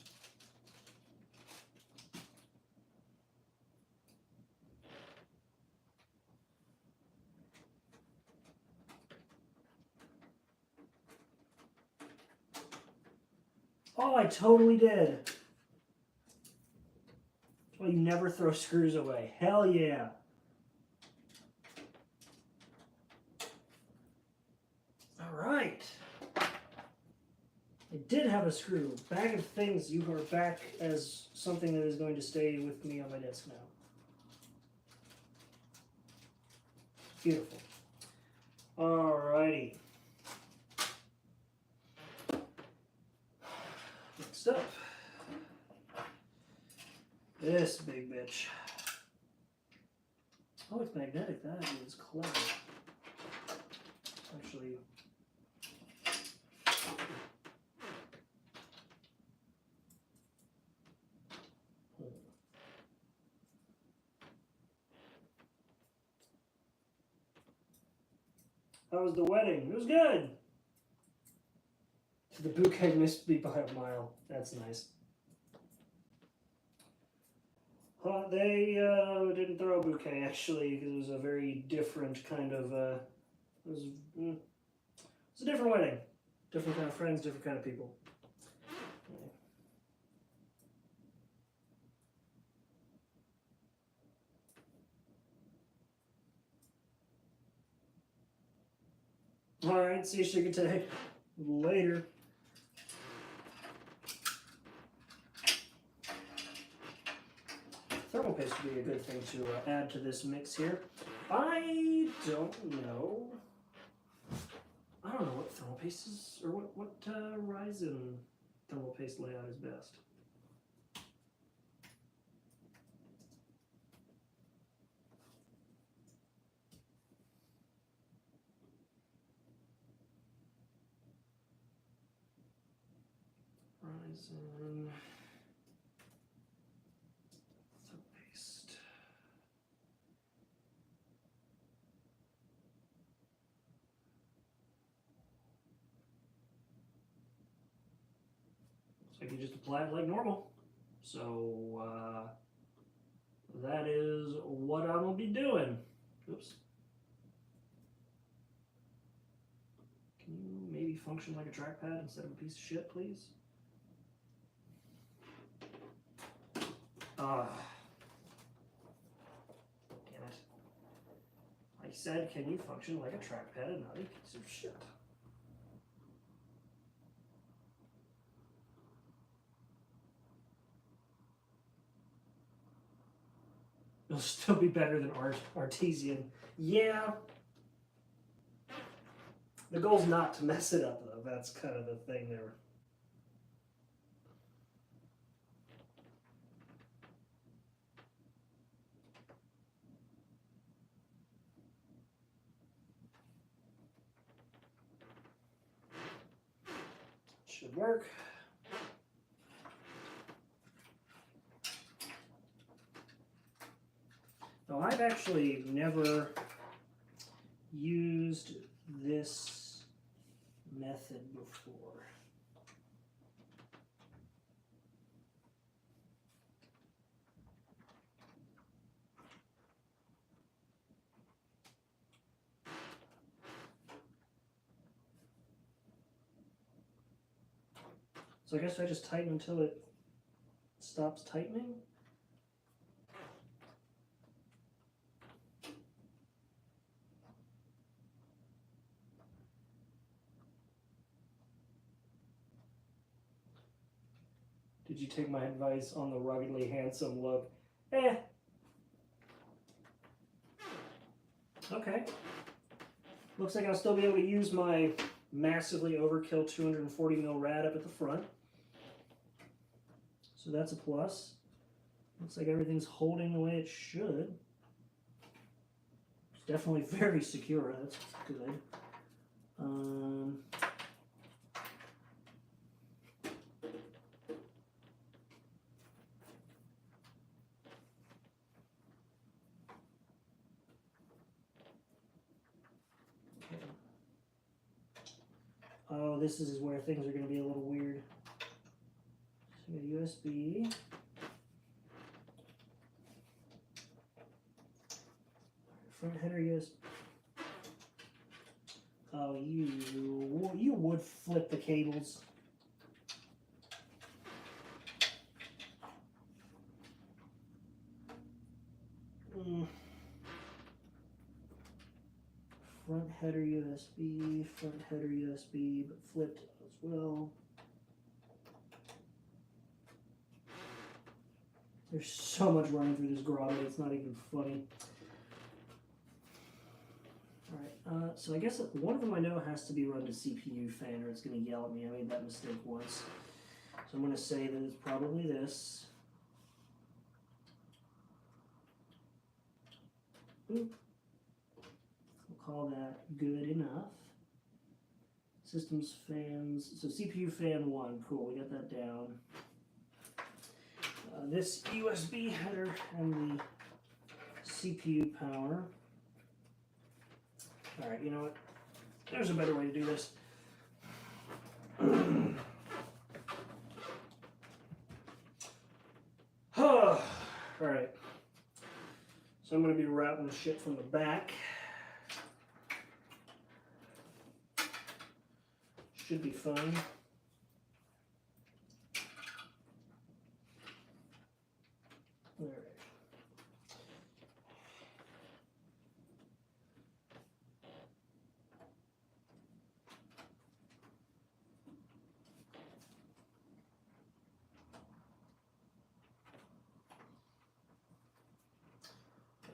Oh, I totally did. Well, you never throw screws away. Hell yeah. All right. I did have a screw. Bag of things, you are back as something that is going to stay with me on my desk now. Beautiful. Alrighty. Next up, this big bitch. Oh, it's magnetic. That is clever. Actually, how was the wedding? It was good. The bouquet missed me by a mile. That's nice. They didn't throw a bouquet actually, because it was a very different kind of. It was a different wedding, different kind of friends, different kind of people. All right, see you, Sugar Tay. Later. Thermal paste would be a good thing to add to this mix here. I don't know. I don't know what thermal paste is, or what Ryzen thermal paste layout is best. Ryzen thermal paste. So you just apply it like normal. So that is what I'm gonna be doing. Oops. Can you maybe function like a trackpad instead of a piece of shit, please? Damn it. I said, can you function like a trackpad and not a piece of shit? It'll still be better than Artesian. Yeah. The goal's not to mess it up, though. That's kind of the thing there. Should work. Now, I've actually never used this method before. So I guess I just tighten until it stops tightening. Did you take my advice on the ruggedly handsome look? Okay. Looks like I'll still be able to use my massively overkill 240 mil rad up at the front. So that's a plus. Looks like everything's holding the way it should. It's definitely very secure. That's good. Oh, this is where things are going to be a little weird. So we got USB. Front header USB. Oh, you would flip the cables. Front header USB, front header USB, but flipped as well. There's so much running through this grommet, it's not even funny. Alright, so I guess one of them I know has to be run to CPU fan or it's going to yell at me. I made that mistake once. So I'm going to say that it's probably this. We'll call that good enough. Systems fans, so CPU fan 1, cool, we got that down. This USB header and the CPU power. Alright, you know what? There's a better way to do this. Alright. So I'm going to be routing shit from the back. Should be fun. Alright.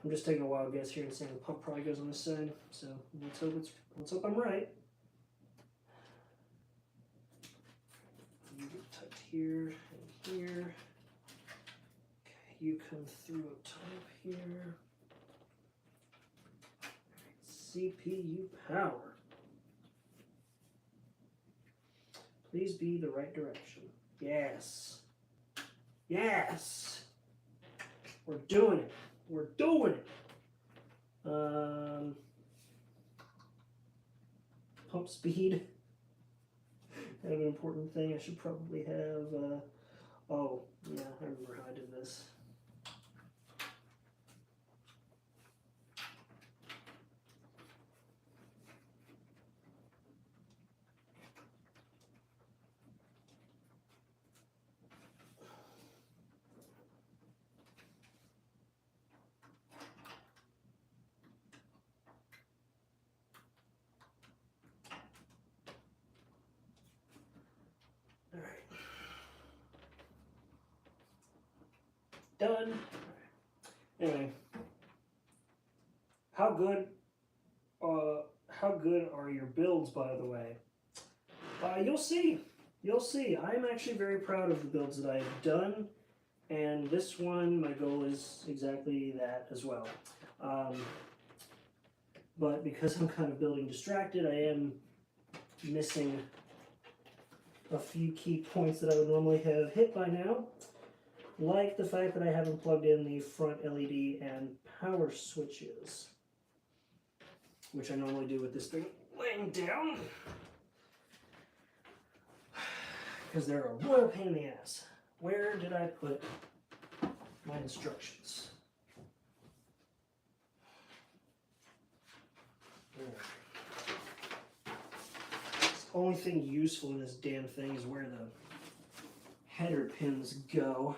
I'm just taking a wild guess here and saying the pump probably goes on this side, so let's hope I'm right. You get tucked here and here. Okay, you come through up top here. CPU power. Please be the right direction. Yes. Yes. We're doing it. We're doing it. Pump speed. Kind of an important thing. I should probably have. Oh, yeah, I remember how I did this. Done. Anyway, how good are your builds, by the way? You'll see. You'll see. I'm actually very proud of the builds that I've done, and this one, my goal is exactly that as well. But because I'm kind of building distracted, I am missing a few key points that I would normally have hit by now. Like the fact that I haven't plugged in the front LED and power switches, which I normally do with this thing laying down, because they're a royal pain in the ass. Where did I put my instructions? The only thing useful in this damn thing is where the header pins go.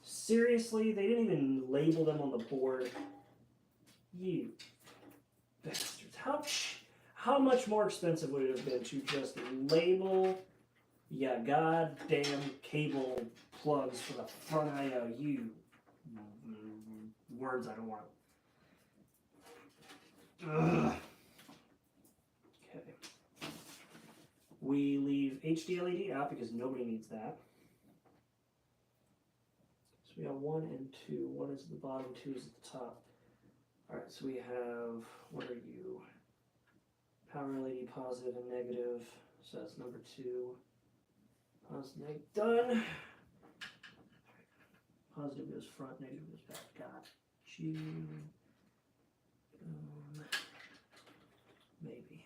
Seriously, they didn't even label them on the board. You bastards. How much more expensive would it have been to just label your goddamn cable plugs for the front I/O? You words I don't want. Ugh. Okay. We leave HD LED out because nobody needs that. So we have 1 and 2. 1 is at the bottom, 2 is at the top. Alright, so we have, what are you? Power LED positive and negative. So that's number 2. Positive, negative, done. Positive goes front, negative goes back. Got you. Maybe.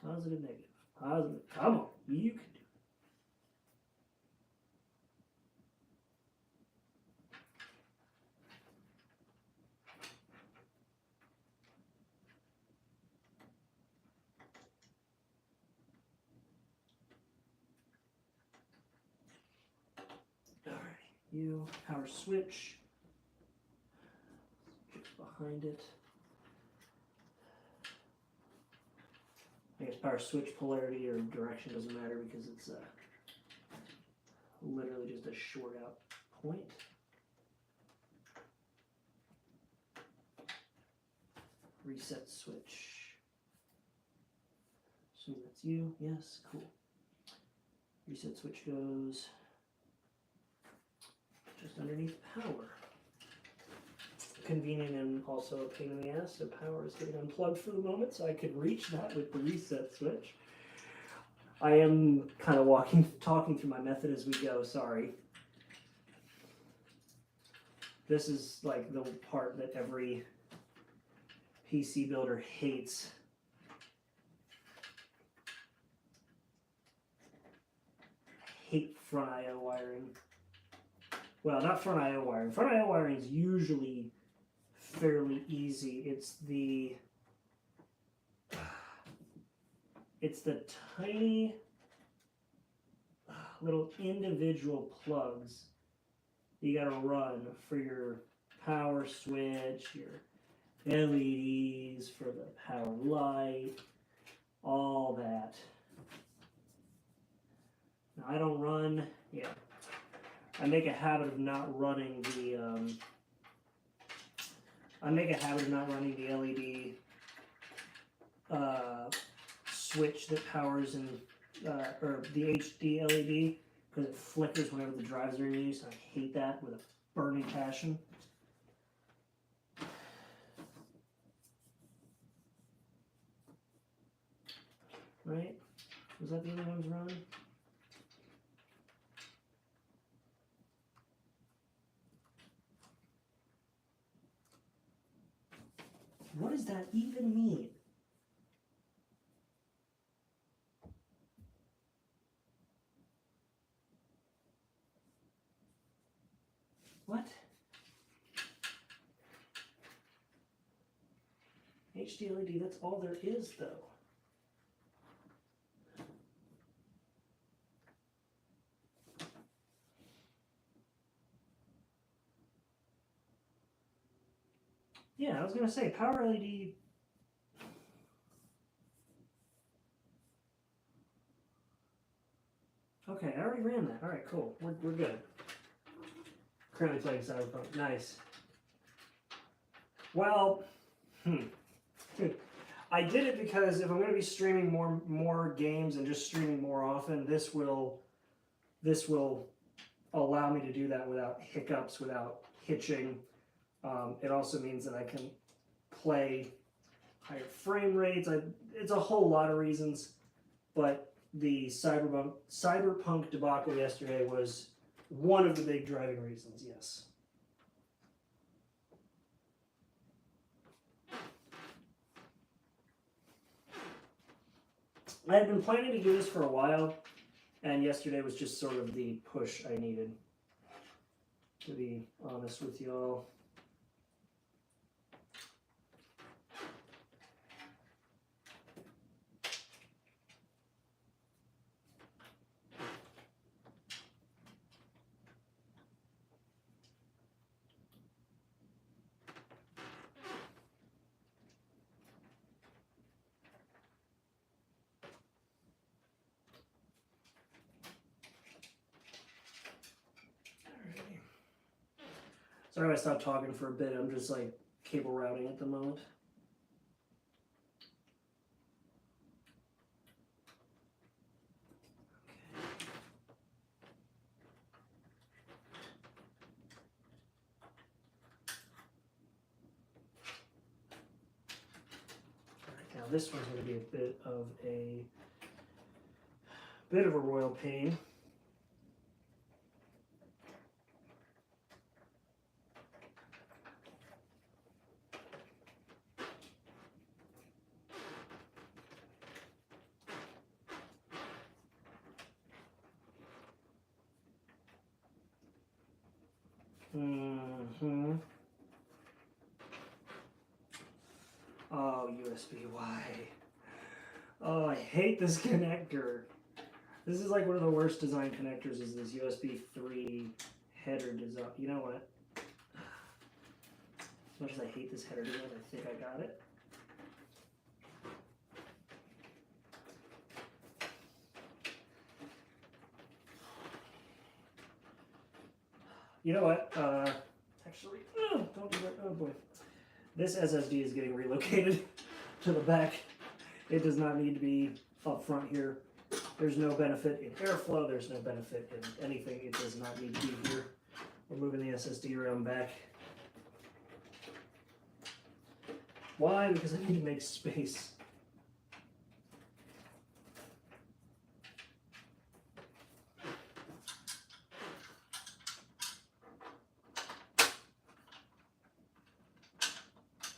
Positive, negative. Positive. Come on, you can do it. You power switch, just behind it. I guess power switch polarity or direction doesn't matter because it's literally just a short out point. Reset switch. Assume that's you. Yes, cool. Reset switch goes just underneath power. Convenient and also a pain in the ass, so power is getting unplugged for the moment, so I could reach that with the reset switch. I am kind of talking through my method as we go, sorry. This is like the part that every PC builder hates. I hate front I/O wiring. Well, not front I/O wiring. Front I/O wiring is usually fairly easy. It's the tiny little individual plugs you gotta run for your power switch, your LEDs, for the power light, all that. Now I don't run, I make a habit of not running the LED switch that powers or the HD LED, because it flickers whenever the drives are in use. I hate that with a burning passion. Right? Was that the only ones running? What does that even mean? What? HD LED, that's all there is, though. Yeah, I was going to say, power LED... Okay, I already ran that. All right, cool. We're good. Currently playing Cyberpunk. Nice. Well, I did it because if I'm going to be streaming more games and just streaming more often, this will allow me to do that without hiccups, without hitching. It also means that I can play higher frame rates. It's a whole lot of reasons, but the cyberpunk debacle yesterday was one of the big driving reasons, yes. I had been planning to do this for a while, and yesterday was just sort of the push I needed, to be honest with y'all. Sorry I stopped talking for a bit. I'm just like cable routing at the moment. Now this one's going to be a bit of a royal pain. Oh, USB, why? Oh, I hate this connector. This is like one of the worst design connectors, is this USB 3 header design. You know what? As much as I hate this header design, I think I got it. You know what? Actually, don't do that. Oh boy. This SSD is getting relocated to the back. It does not need to be up front here. There's no benefit in airflow. There's no benefit in anything. It does not need to be here. We're moving the SSD around back. Why? Because I need to make space.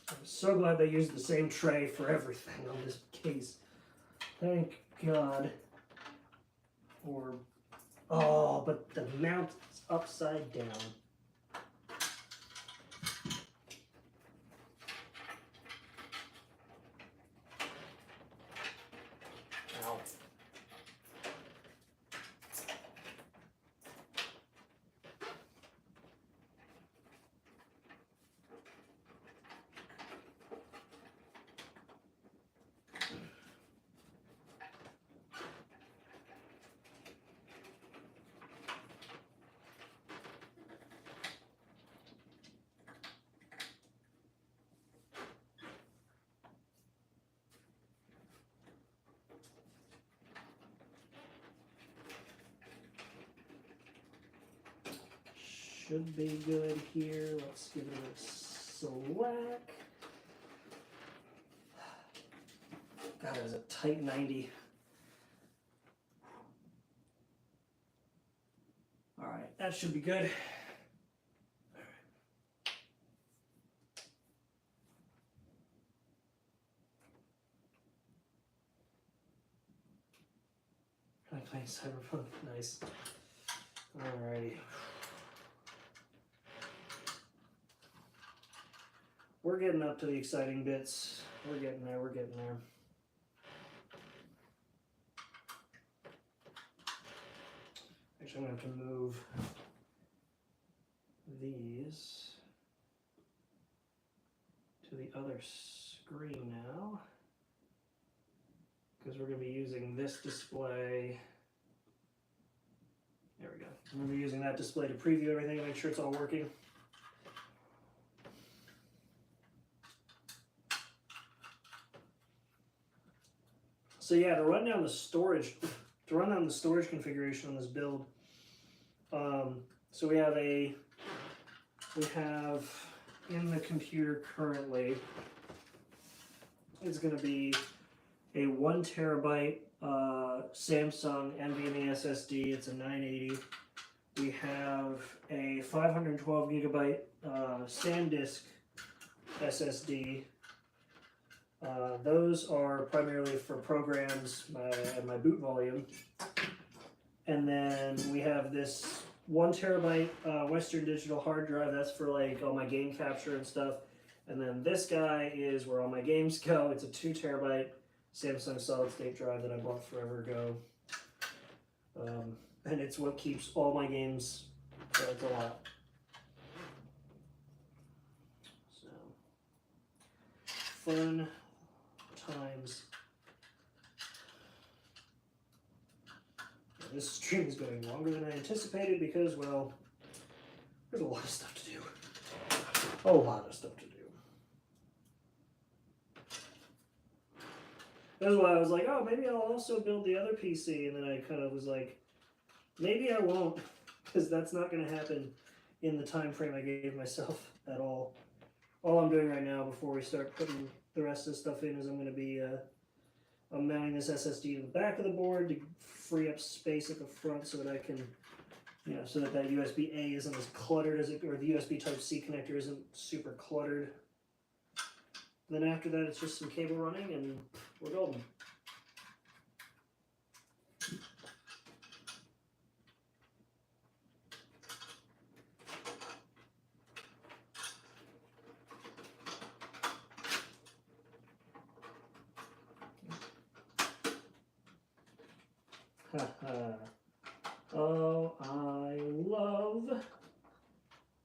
I'm so glad they used the same tray for everything on this case. Thank God. Or, oh, but the mount is upside down. Ow. Should be good here. Let's give it a slack. God, it was a tight 90. All right, that should be good. I'm playing Cyberpunk. Nice. Alrighty. We're getting up to the exciting bits. We're getting there, we're getting there. Actually, I'm going to have to move these to the other screen now, because we're going to be using this display. There we go. I'm going to be using that display to preview everything and make sure it's all working. So yeah, to run down the storage configuration on this build, so we have in the computer currently, it's going to be a 1 terabyte Samsung NVMe SSD. It's a 980. We have a 512 gigabyte SanDisk SSD. Those are primarily for programs and my boot volume. And then we have this 1 terabyte Western Digital hard drive. That's for like all my game capture and stuff. And then this guy is where all my games go. It's a 2 terabyte Samsung solid state drive that I bought forever ago. And it's what keeps all my games, so it's a lot. So, fun times. And this stream is going longer than I anticipated because, well, there's a lot of stuff to do. A lot of stuff to do. That's why I was like, oh, maybe I'll also build the other PC, and then I kind of was like, maybe I won't, because that's not going to happen in the time frame I gave myself at all. All I'm doing right now before we start putting the rest of the stuff in is I'm going to be I'm mounting this SSD to the back of the board to free up space at the front so that I can, you know, so that that USB-A isn't as cluttered as it, or the USB Type-C connector isn't super cluttered. Then after that, it's just some cable running and we're golden.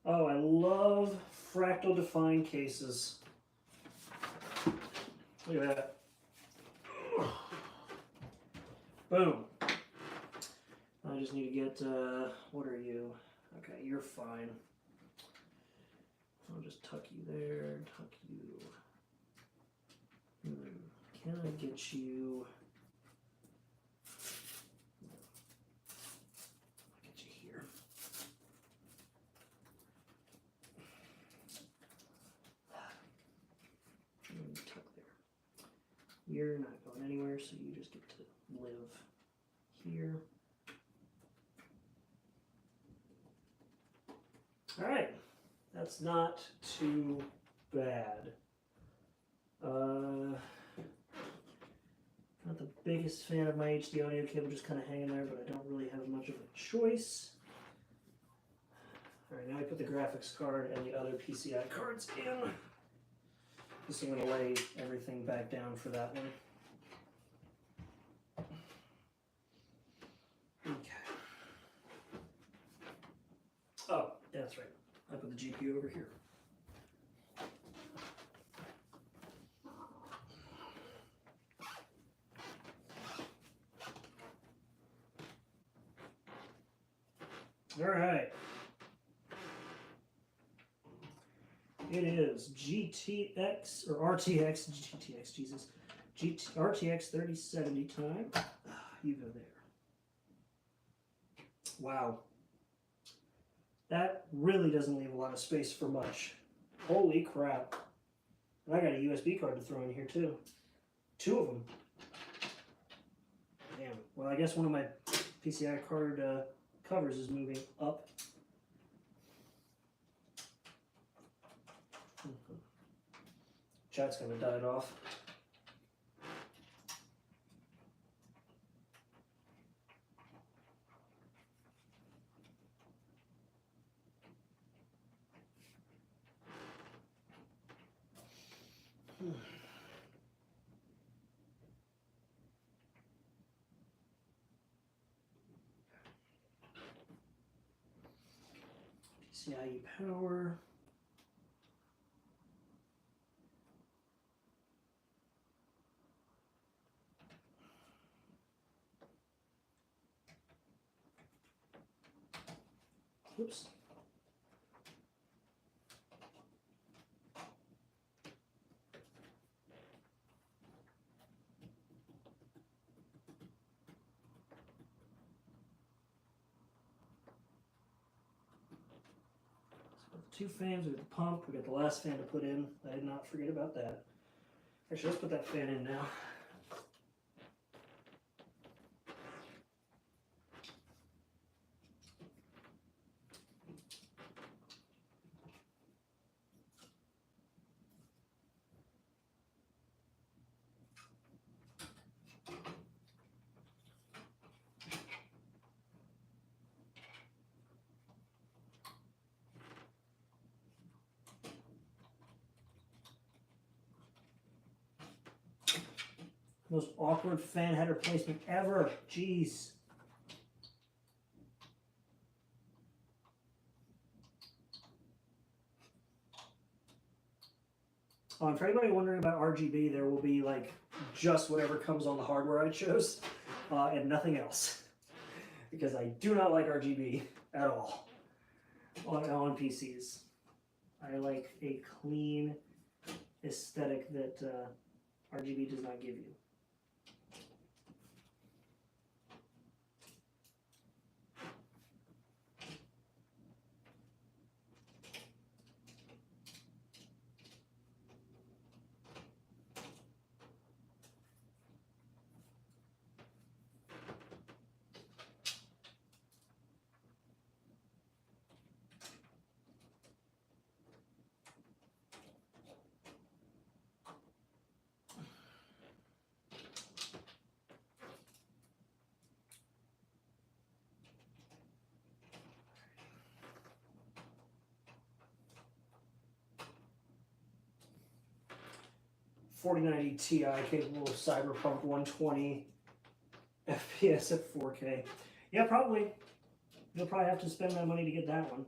Oh, I love fractal defined cases. Look at that. Boom. I just need to get, what are you? Okay, you're fine. I'll just tuck you there, tuck you. Can I get you? here, not going anywhere, so you just get to live here. All right, that's not too bad. Not the biggest fan of my HD audio cable just kind of hanging there, but I don't really have much of a choice. All right, now I put the graphics card and the other PCI cards in. Just I'm going to lay everything back down for that one. Okay. Oh, that's right. I put the GPU over here. All right. It is GTX or RTX, GTX, Jesus, RTX 3070 time. You go there. Wow. That really doesn't leave a lot of space for much. Holy crap. And I got a USB card to throw in here too. 2 of them. Damn. Well, I guess one of my PCI card covers is moving up. Chat's gonna die off. PCIe power. Oops. So 2 fans, we got the pump, we got the last fan to put in. I did not forget about that. Actually, let's put that fan in now. Most awkward fan header placement ever. Jeez. And for anybody wondering about RGB, there will be like just whatever comes on the hardware I chose and nothing else. Because I do not like RGB at all on PCs. I like a clean aesthetic that RGB does not give you. $4090 Ti capable of cyberpunk 120 FPS at 4K. Yeah, probably. You'll probably have to spend that money to get that one.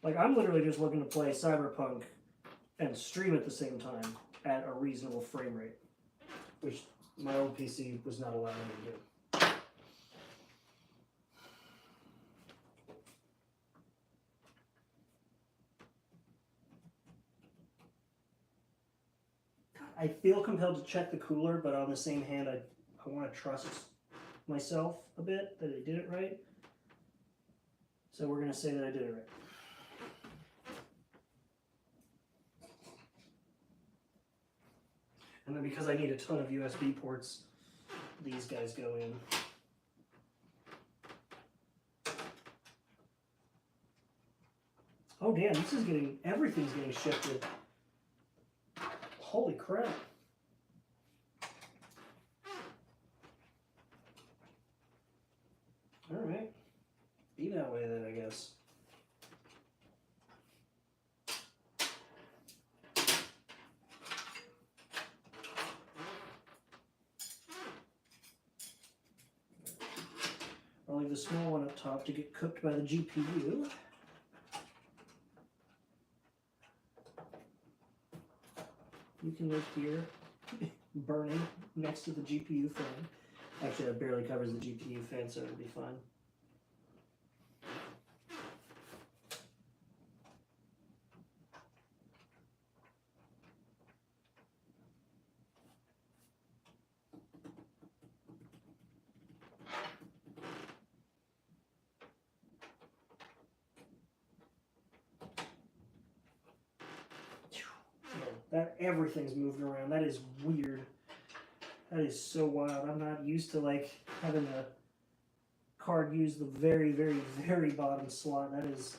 Like, I'm literally just looking to play cyberpunk and stream at the same time at a reasonable frame rate, which my old PC was not allowing me to do. I feel compelled to check the cooler, but on the same hand, I want to trust myself a bit that I did it right. So we're going to say that I did it right. And then because I need a ton of USB ports, these guys go in. Oh damn, this is getting, everything's getting shifted. Holy crap. Alright. Be that way then, I guess. I'll leave the small one up top to get cooked by the GPU. You can live here, burning next to the GPU fan. Actually, that barely covers the GPU fan, so it'll be fine. That everything's moving around. That is weird. That is so wild. I'm not used to like having a card use the very, very, very bottom slot. That is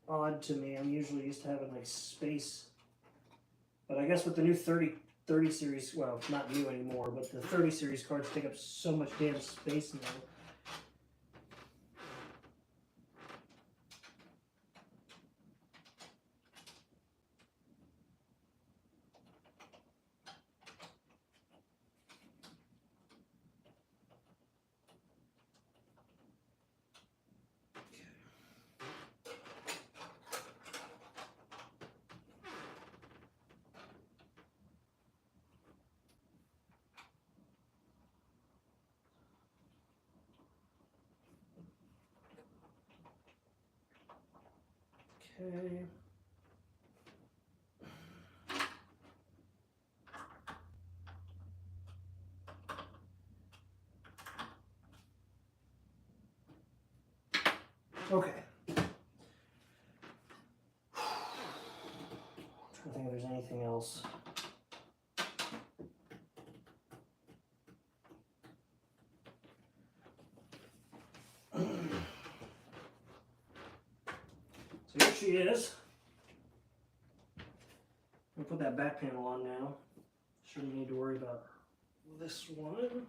odd to me. I'm usually used to having like space. But I guess with the new 30 series, well, not new anymore, but the 30 series cards take up so much damn space now. Okay. Okay. I don't think there's anything else. So here she is. I'm gonna put that back panel on now. Shouldn't need to worry about this one.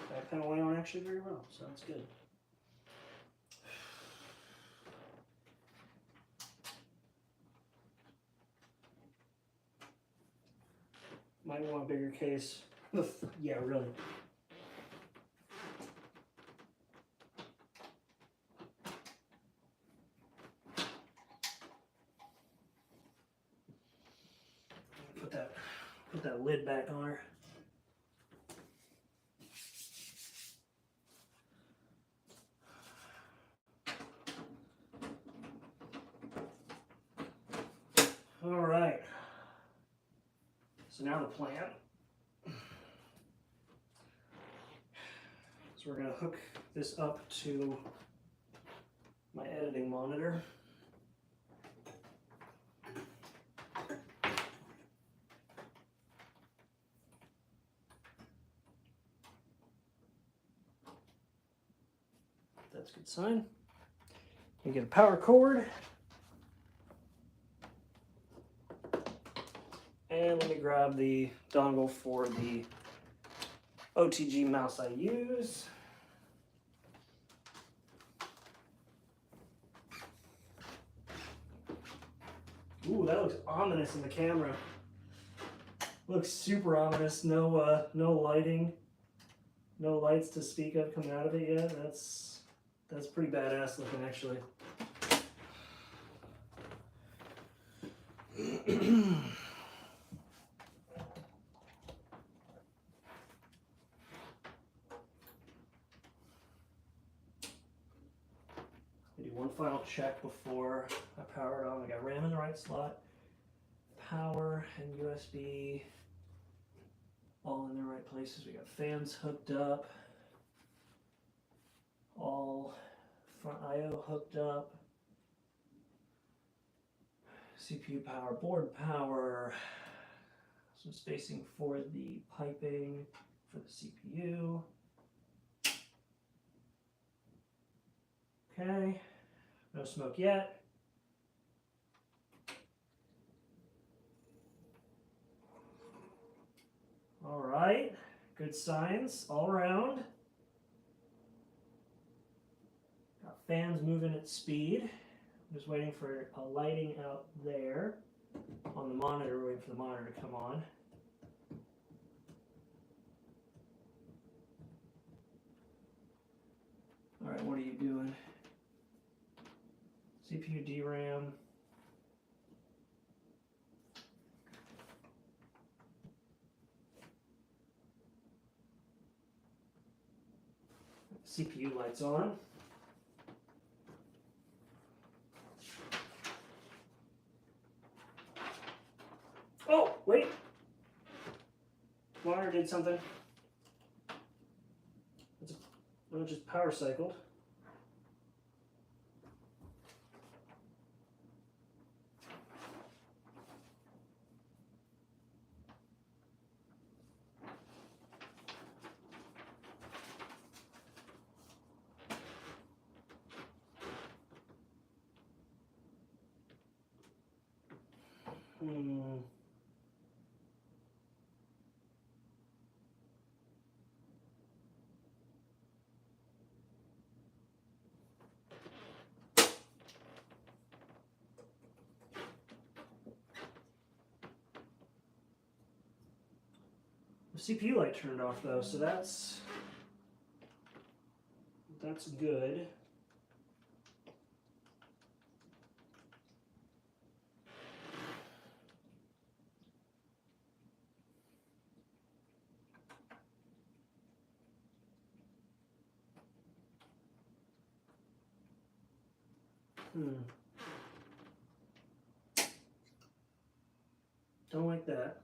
Back panel went on actually very well, so that's good. Might want a bigger case. Yeah, really. Put that lid back on her. All right. So now the plan. So we're going to hook this up to my editing monitor. That's a good sign. We get a power cord. And let me grab the dongle for the OTG mouse I use. Ooh, that looks ominous in the camera. Looks super ominous. No, no lighting, no lights to speak of coming out of it yet. That's pretty badass looking, actually. One final check before I power it on. I got RAM in the right slot, power and USB all in the right places. We got fans hooked up, all front I/O hooked up, CPU power, board power, some spacing for the piping for the CPU. Okay, no smoke yet. All right, good signs all around. Got fans moving at speed. I'm just waiting for a lighting out there on the monitor, waiting for the monitor to come on. All right, what are you doing? CPU DRAM. CPU lights on. Oh, wait. Monitor did something. It just power cycled. The CPU light turned off though, so that's good. Don't like that.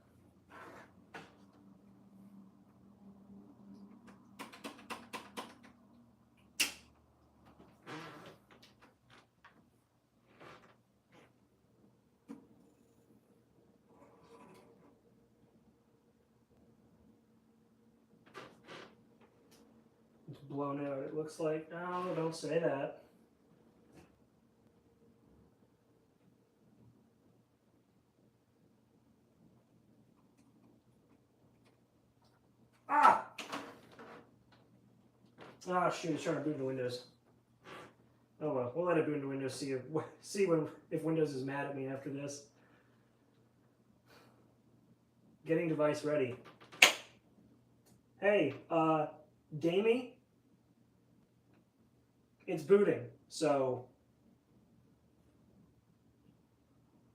It's blown out, it looks like. No, don't say that. Ah! Ah, shoot, it's trying to boot into Windows. Oh well, we'll let it boot into Windows, see if Windows is mad at me after this. Getting device ready. Hey, Damie? It's booting, so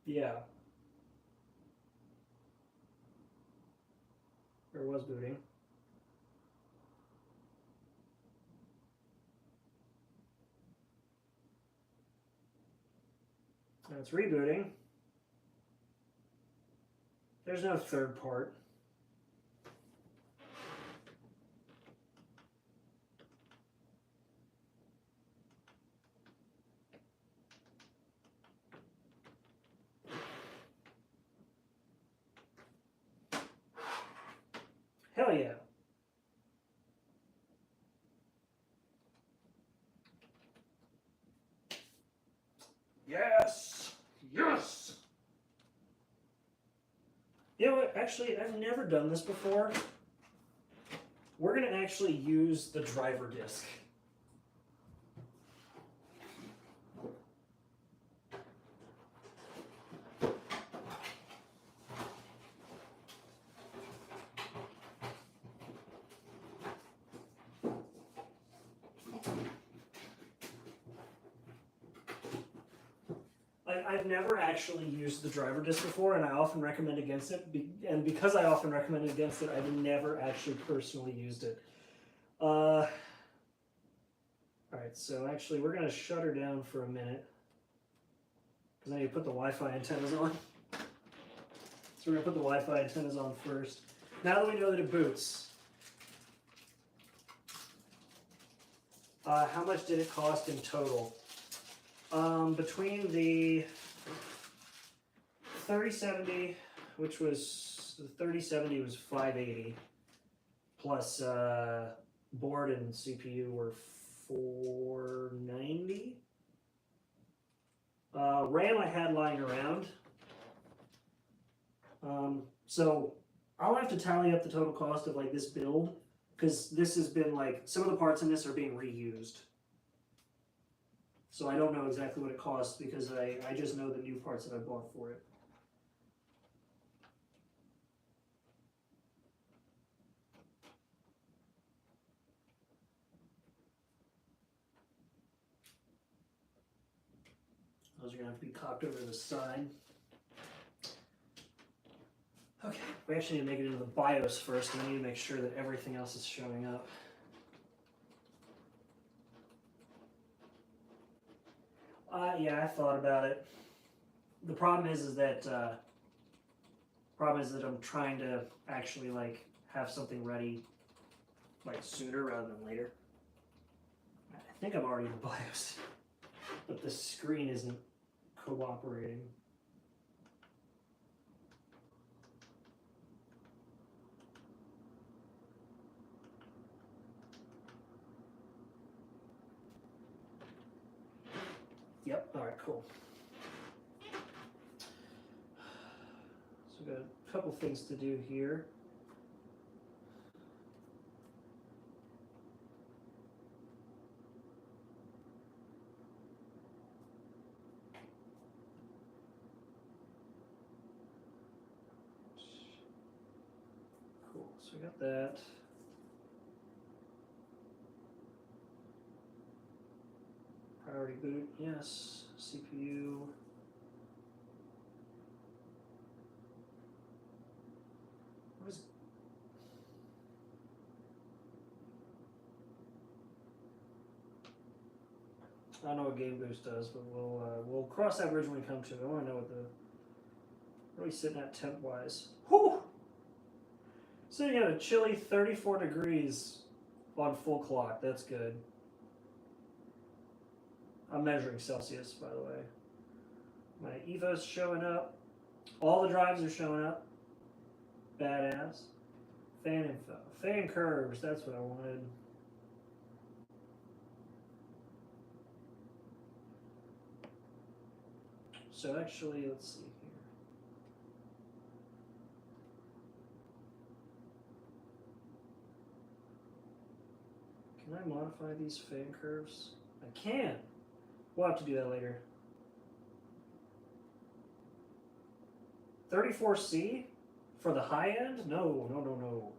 yeah. Or was booting. Now it's rebooting. There's no third part. Hell yeah. Yes! Yes! You know what? Actually, I've never done this before. We're going to actually use the driver disk. I've never actually used the driver disk before, and I often recommend against it. And because I often recommend against it, I've never actually personally used it. All right, so actually we're going to shut her down for a minute because I need to put the Wi-Fi antennas on. So we're going to put the Wi-Fi antennas on first. Now that we know that it boots, how much did it cost in total? Between the 3070, which was, the 3070 was 580, plus board and CPU were 490. RAM I had lying around. So I'll have to tally up the total cost of like this build, because this has been like, some of the parts in this are being reused. So I don't know exactly what it costs because I just know the new parts that I bought for it. Those are going to have to be cocked over to the side. Okay, we actually need to make it into the BIOS first, and we need to make sure that everything else is showing up. Yeah, I thought about it. The problem is that I'm trying to actually like have something ready like sooner rather than later. I think I'm already in the BIOS, but the screen isn't cooperating. Yep, all right, cool. So we've got a couple things to do here. Cool, so we got that. Priority boot, yes. CPU. What is? I don't know what Game Boost does, but we'll cross that bridge when we come to it. I want to know what are we sitting at temp wise? Whew! Sitting at a chilly 34 degrees on full clock. That's good. I'm measuring Celsius, by the way. My Evo's showing up. All the drives are showing up. Badass. Fan info. Fan curves, that's what I wanted. So actually, let's see here. Can I modify these fan curves? I can. We'll have to do that later. 34C for the high end? No.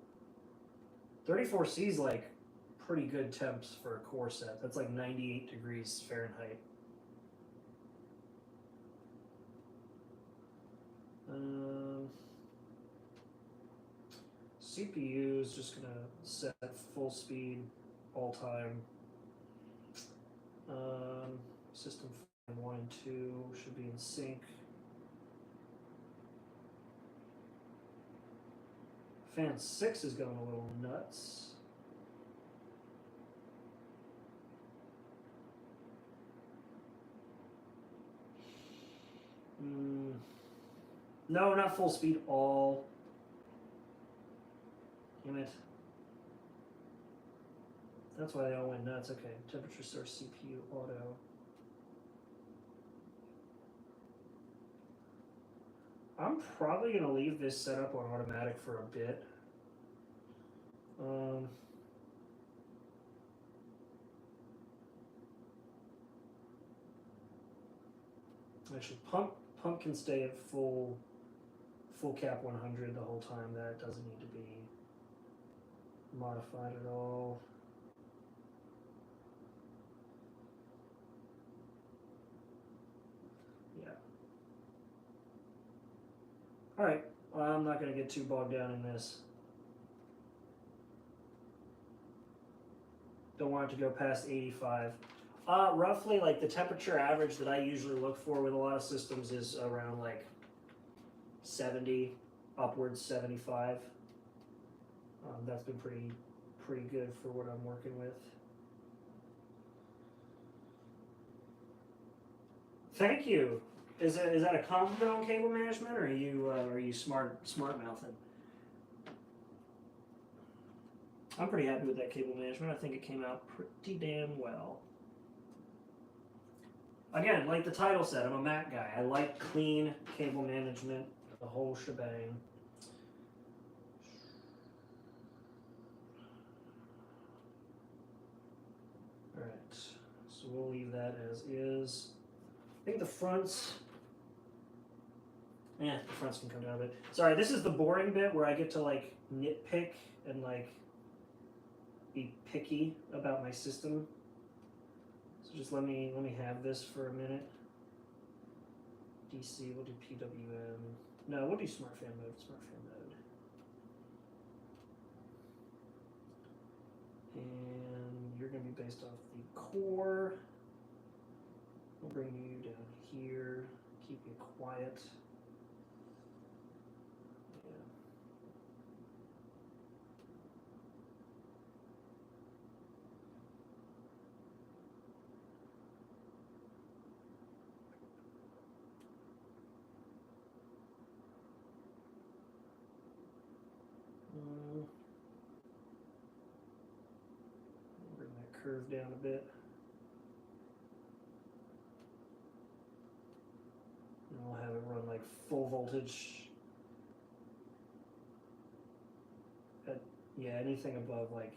34C is like pretty good temps for a core set. That's like 98 degrees Fahrenheit. CPU is just gonna set full speed all time. System 1 and 2 should be in sync. Fan 6 is going a little nuts. No, not full speed, all. Damn it. That's why they all went nuts. Okay, temperature source CPU auto. I'm probably going to leave this set up on automatic for a bit. Actually, pump can stay at full cap 100 the whole time. That doesn't need to be modified at all. Yeah. All right. I'm not going to get too bogged down in this. Don't want it to go past 85. Roughly, like the temperature average that I usually look for with a lot of systems is around like 70. upwards 75. That's been pretty good for what I'm working with. Thank you. Is that a compliment on cable management, or are you smart mouthing? I'm pretty happy with that cable management. I think it came out pretty damn well. Again, like the title said, I'm a Mac guy. I like clean cable management, the whole shebang. Alright, so we'll leave that as is. I think the fronts, the fronts can come down a bit. Sorry, this is the boring bit where I get to like nitpick and like be picky about my system. So just let me have this for a minute. DC, we'll do PWM. No, we'll do smart fan mode. And you're going to be based off the core. We'll bring you down here, keep you quiet. Bring that curve down a bit. And we'll have it run like full voltage. Yeah, anything above like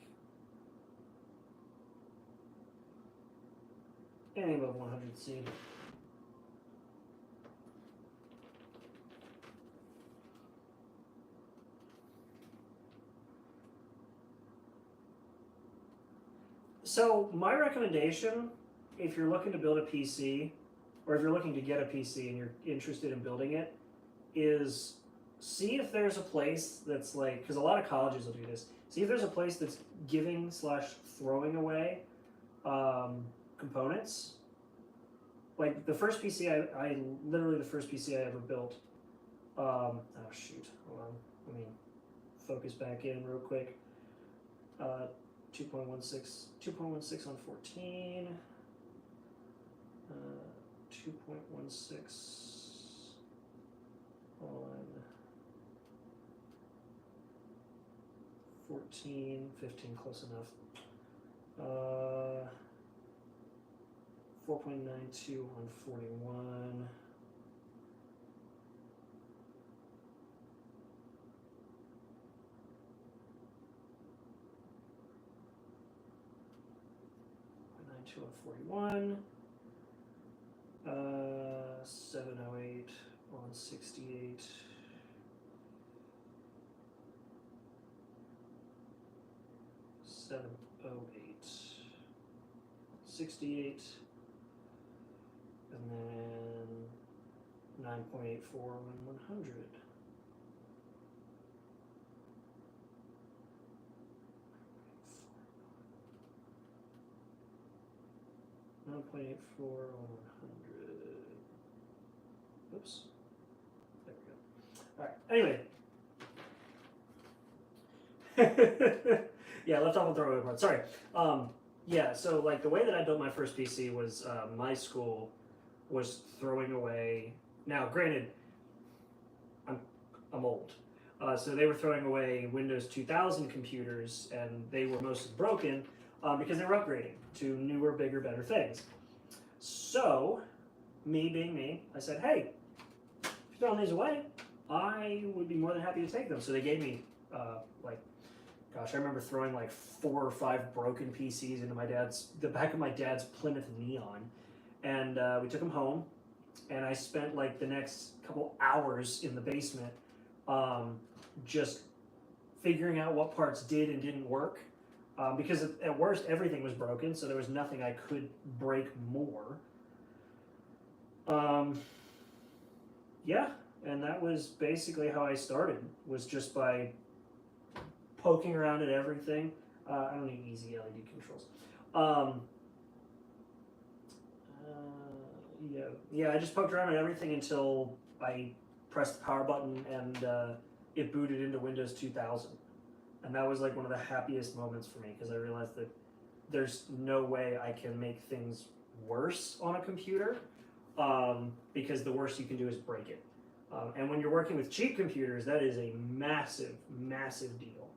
anything above 100C. So my recommendation, if you're looking to build a PC, or if you're looking to get a PC and you're interested in building it, is see if there's a place that's like, because a lot of colleges will do this, see if there's a place that's giving / throwing away components. Like the first PC literally the first PC I ever built, oh shoot, hold on, let me focus back in real quick. 2.16 on 14, 2.16 on 14, 15, close enough. 4.92 on 41. 2 on 41, 708 on 68, 708, 68, and then 9.84 on 100. 9.84 on 100. Oops. There we go. Alright, anyway. Yeah, left off on throwaway part. Sorry. Yeah, so like the way that I built my first PC was my school was throwing away. Now, granted, I'm old. So they were throwing away Windows 2000 computers, and they were mostly broken because they were upgrading to newer, bigger, better things. So, me being me, I said, hey, if you're throwing these away, I would be more than happy to take them. So they gave me, gosh, I remember throwing like 4 or 5 broken PCs into the back of my dad's Plymouth Neon. And we took them home, and I spent like the next couple hours in the basement just figuring out what parts did and didn't work. Because at worst, everything was broken, so there was nothing I could break more. Yeah, and that was basically how I started, was just by poking around at everything. I don't need easy LED controls. Yeah, I just poked around at everything until I pressed the power button and it booted into Windows 2000. And that was like one of the happiest moments for me because I realized that there's no way I can make things worse on a computer because the worst you can do is break it. And when you're working with cheap computers, that is a massive, massive deal.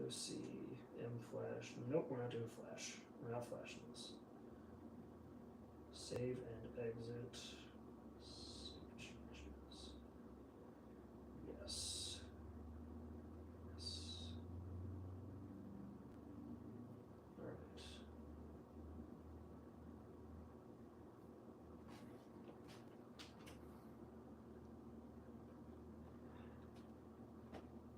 OC, M Flash. Nope, we're not doing Flash. We're not flashing this. Save and exit. Save changes. Yes. Yes. All right.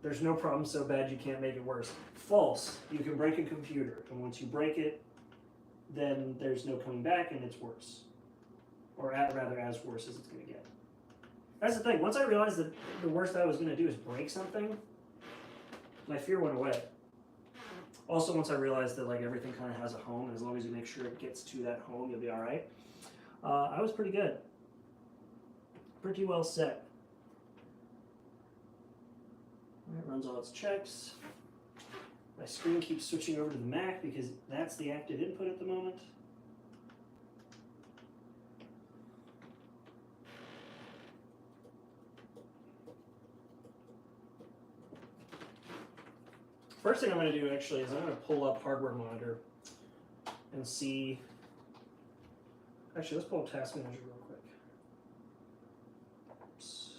There's no problem so bad you can't make it worse. False. You can break a computer, and once you break it, then there's no coming back, and it's worse. Or rather, as worse as it's going to get. That's the thing. Once I realized that the worst I was going to do is break something, my fear went away. Also, once I realized that like everything kind of has a home, and as long as you make sure it gets to that home, you'll be all right. I was pretty good. Pretty well set. It runs all its checks. My screen keeps switching over to the Mac because that's the active input at the moment. First thing I'm going to do actually is I'm going to pull up Hardware Monitor and see. Actually, let's pull up Task Manager real quick. Oops.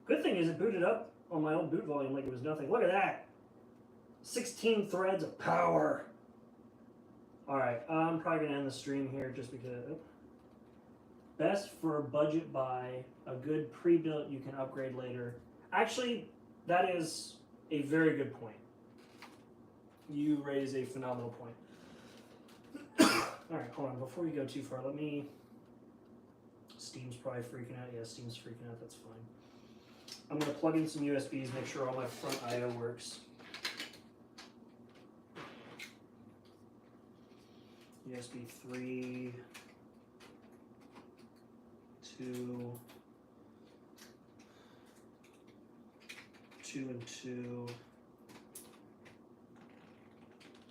Good thing is it booted up on my old boot volume like it was nothing. Look at that! 16 threads of power. Alright, I'm probably going to end the stream here just because. Best for a budget buy, a good pre-built you can upgrade later. Actually, that is a very good point. You raise a phenomenal point. Alright, hold on. Before we go too far, let me. Steam's probably freaking out. Yeah, Steam's freaking out. That's fine. I'm going to plug in some USBs, make sure all my front I/O works. USB 3, 2, 2 and 2.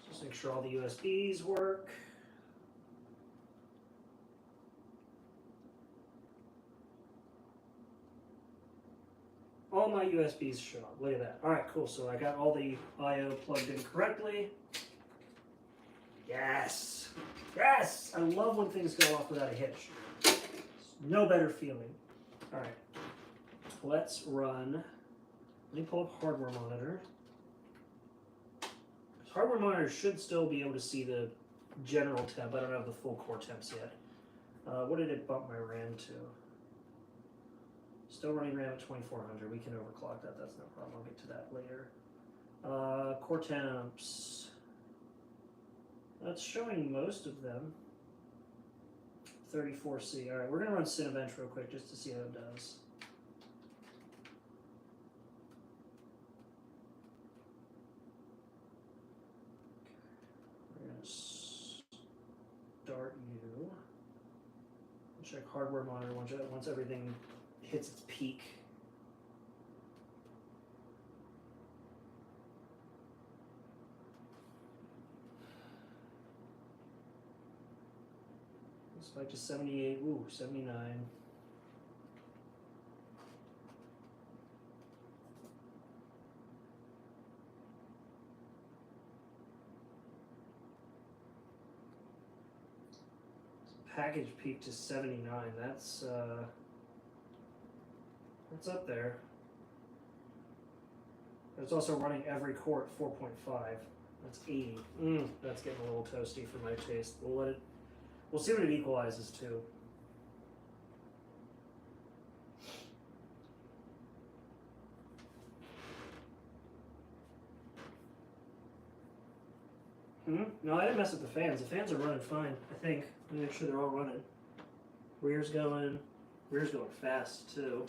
Just make sure all the USBs work. All my USBs show up. Look at that. All right, cool. So I got all the I/O plugged in correctly. Yes. Yes. I love when things go off without a hitch. No better feeling. All right. Let's run. Let me pull up Hardware Monitor. Hardware Monitor should still be able to see the general temp. I don't have the full core temps yet. What did it bump my RAM to? Still running RAM at 2400. We can overclock that. That's no problem. I'll get to that later. Core temps. That's showing most of them. 34C. All right, we're going to run Cinebench real quick just to see how it does. We're going to start you. Check Hardware Monitor once everything hits its peak. Spike to 78, ooh, 79. Package peak to 79, that's up there. But it's also running every core at 4.5. That's 80. That's getting a little toasty for my taste. We'll see what it equalizes to. No, I didn't mess with the fans. The fans are running fine, I think. Let me make sure they're all running. Rear's going fast too.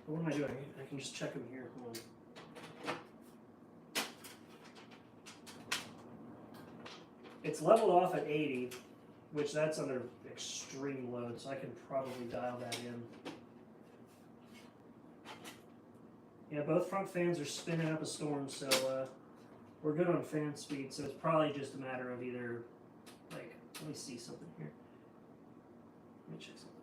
What am I doing? I can just check them here. Hold on. It's leveled off at 80. which that's under extreme load, so I can probably dial that in. Yeah, both front fans are spinning up a storm, so we're good on fan speed, so it's probably just a matter of either, like, let me see something here. Let me check something.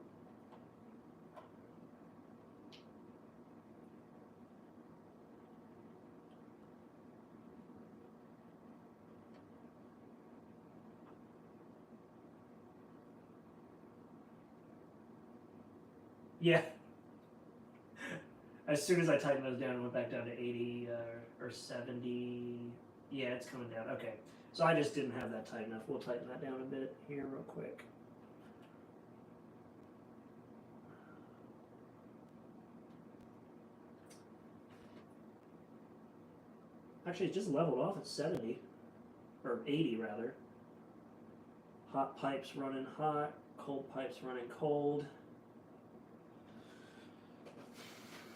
Yeah. As soon as I tightened those down, it went back down to 80 or 70. Yeah, it's coming down. Okay. So I just didn't have that tight enough. We'll tighten that down a bit here real quick. Actually, it just leveled off at 70. Or 80, rather. Hot pipes running hot. Cold pipes running cold.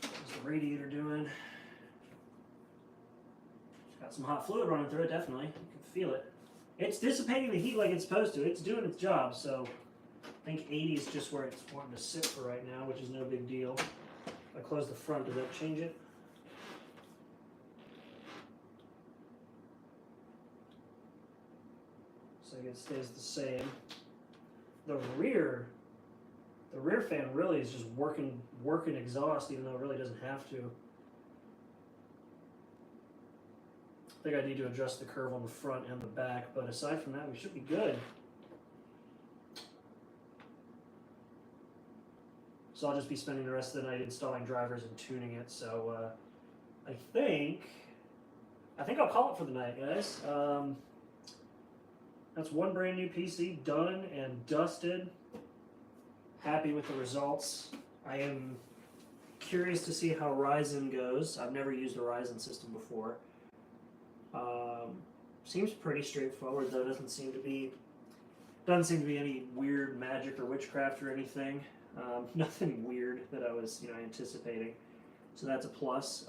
What's the radiator doing? It's got some hot fluid running through it, definitely. You can feel it. It's dissipating the heat like it's supposed to. It's doing its job, so I think 80 is just where it's wanting to sit for right now, which is no big deal. If I close the front, does that change it? So it stays the same. The rear fan really is just working exhaust, even though it really doesn't have to. I think I need to adjust the curve on the front and the back, but aside from that, we should be good. So I'll just be spending the rest of the night installing drivers and tuning it. So I think I'll call it for the night, guys. That's one brand new PC done and dusted. Happy with the results. I am curious to see how Ryzen goes. I've never used a Ryzen system before. Seems pretty straightforward though. Doesn't seem to be any weird magic or witchcraft or anything. Nothing weird that I was anticipating. So that's a plus.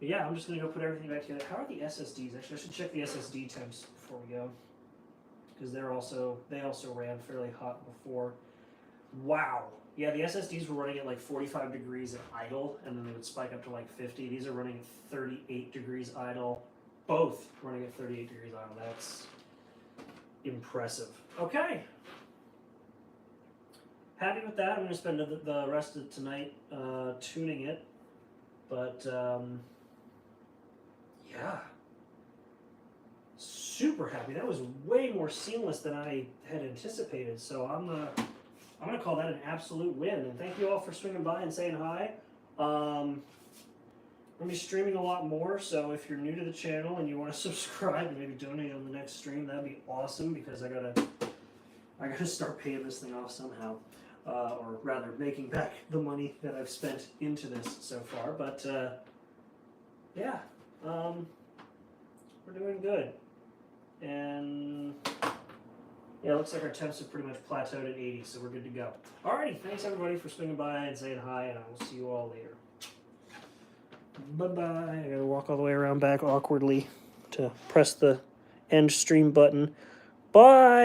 But yeah, I'm just gonna go put everything back together. How are the SSDs? Actually, I should check the SSD temps before we go, because they also ran fairly hot before. Wow. Yeah, the SSDs were running at like 45 degrees at idle, and then they would spike up to like 50. These are running at 38 degrees idle. Both running at 38 degrees idle. That's impressive. Okay. Happy with that. I'm going to spend the rest of tonight tuning it. But, yeah. Super happy. That was way more seamless than I had anticipated. So I'm gonna call that an absolute win. And thank you all for swinging by and saying hi. I'm gonna be streaming a lot more, so if you're new to the channel and you want to subscribe and maybe donate on the next stream, that'd be awesome, because I gotta start paying this thing off somehow, or rather making back the money that I've spent into this so far. But yeah, we're doing good, and yeah, it looks like our temps have pretty much plateaued at 80, so we're good to go. Alrighty, thanks everybody for swinging by and saying hi, and I will see you all later. Bye-bye. I gotta walk all the way around back awkwardly to press the end stream button. Bye!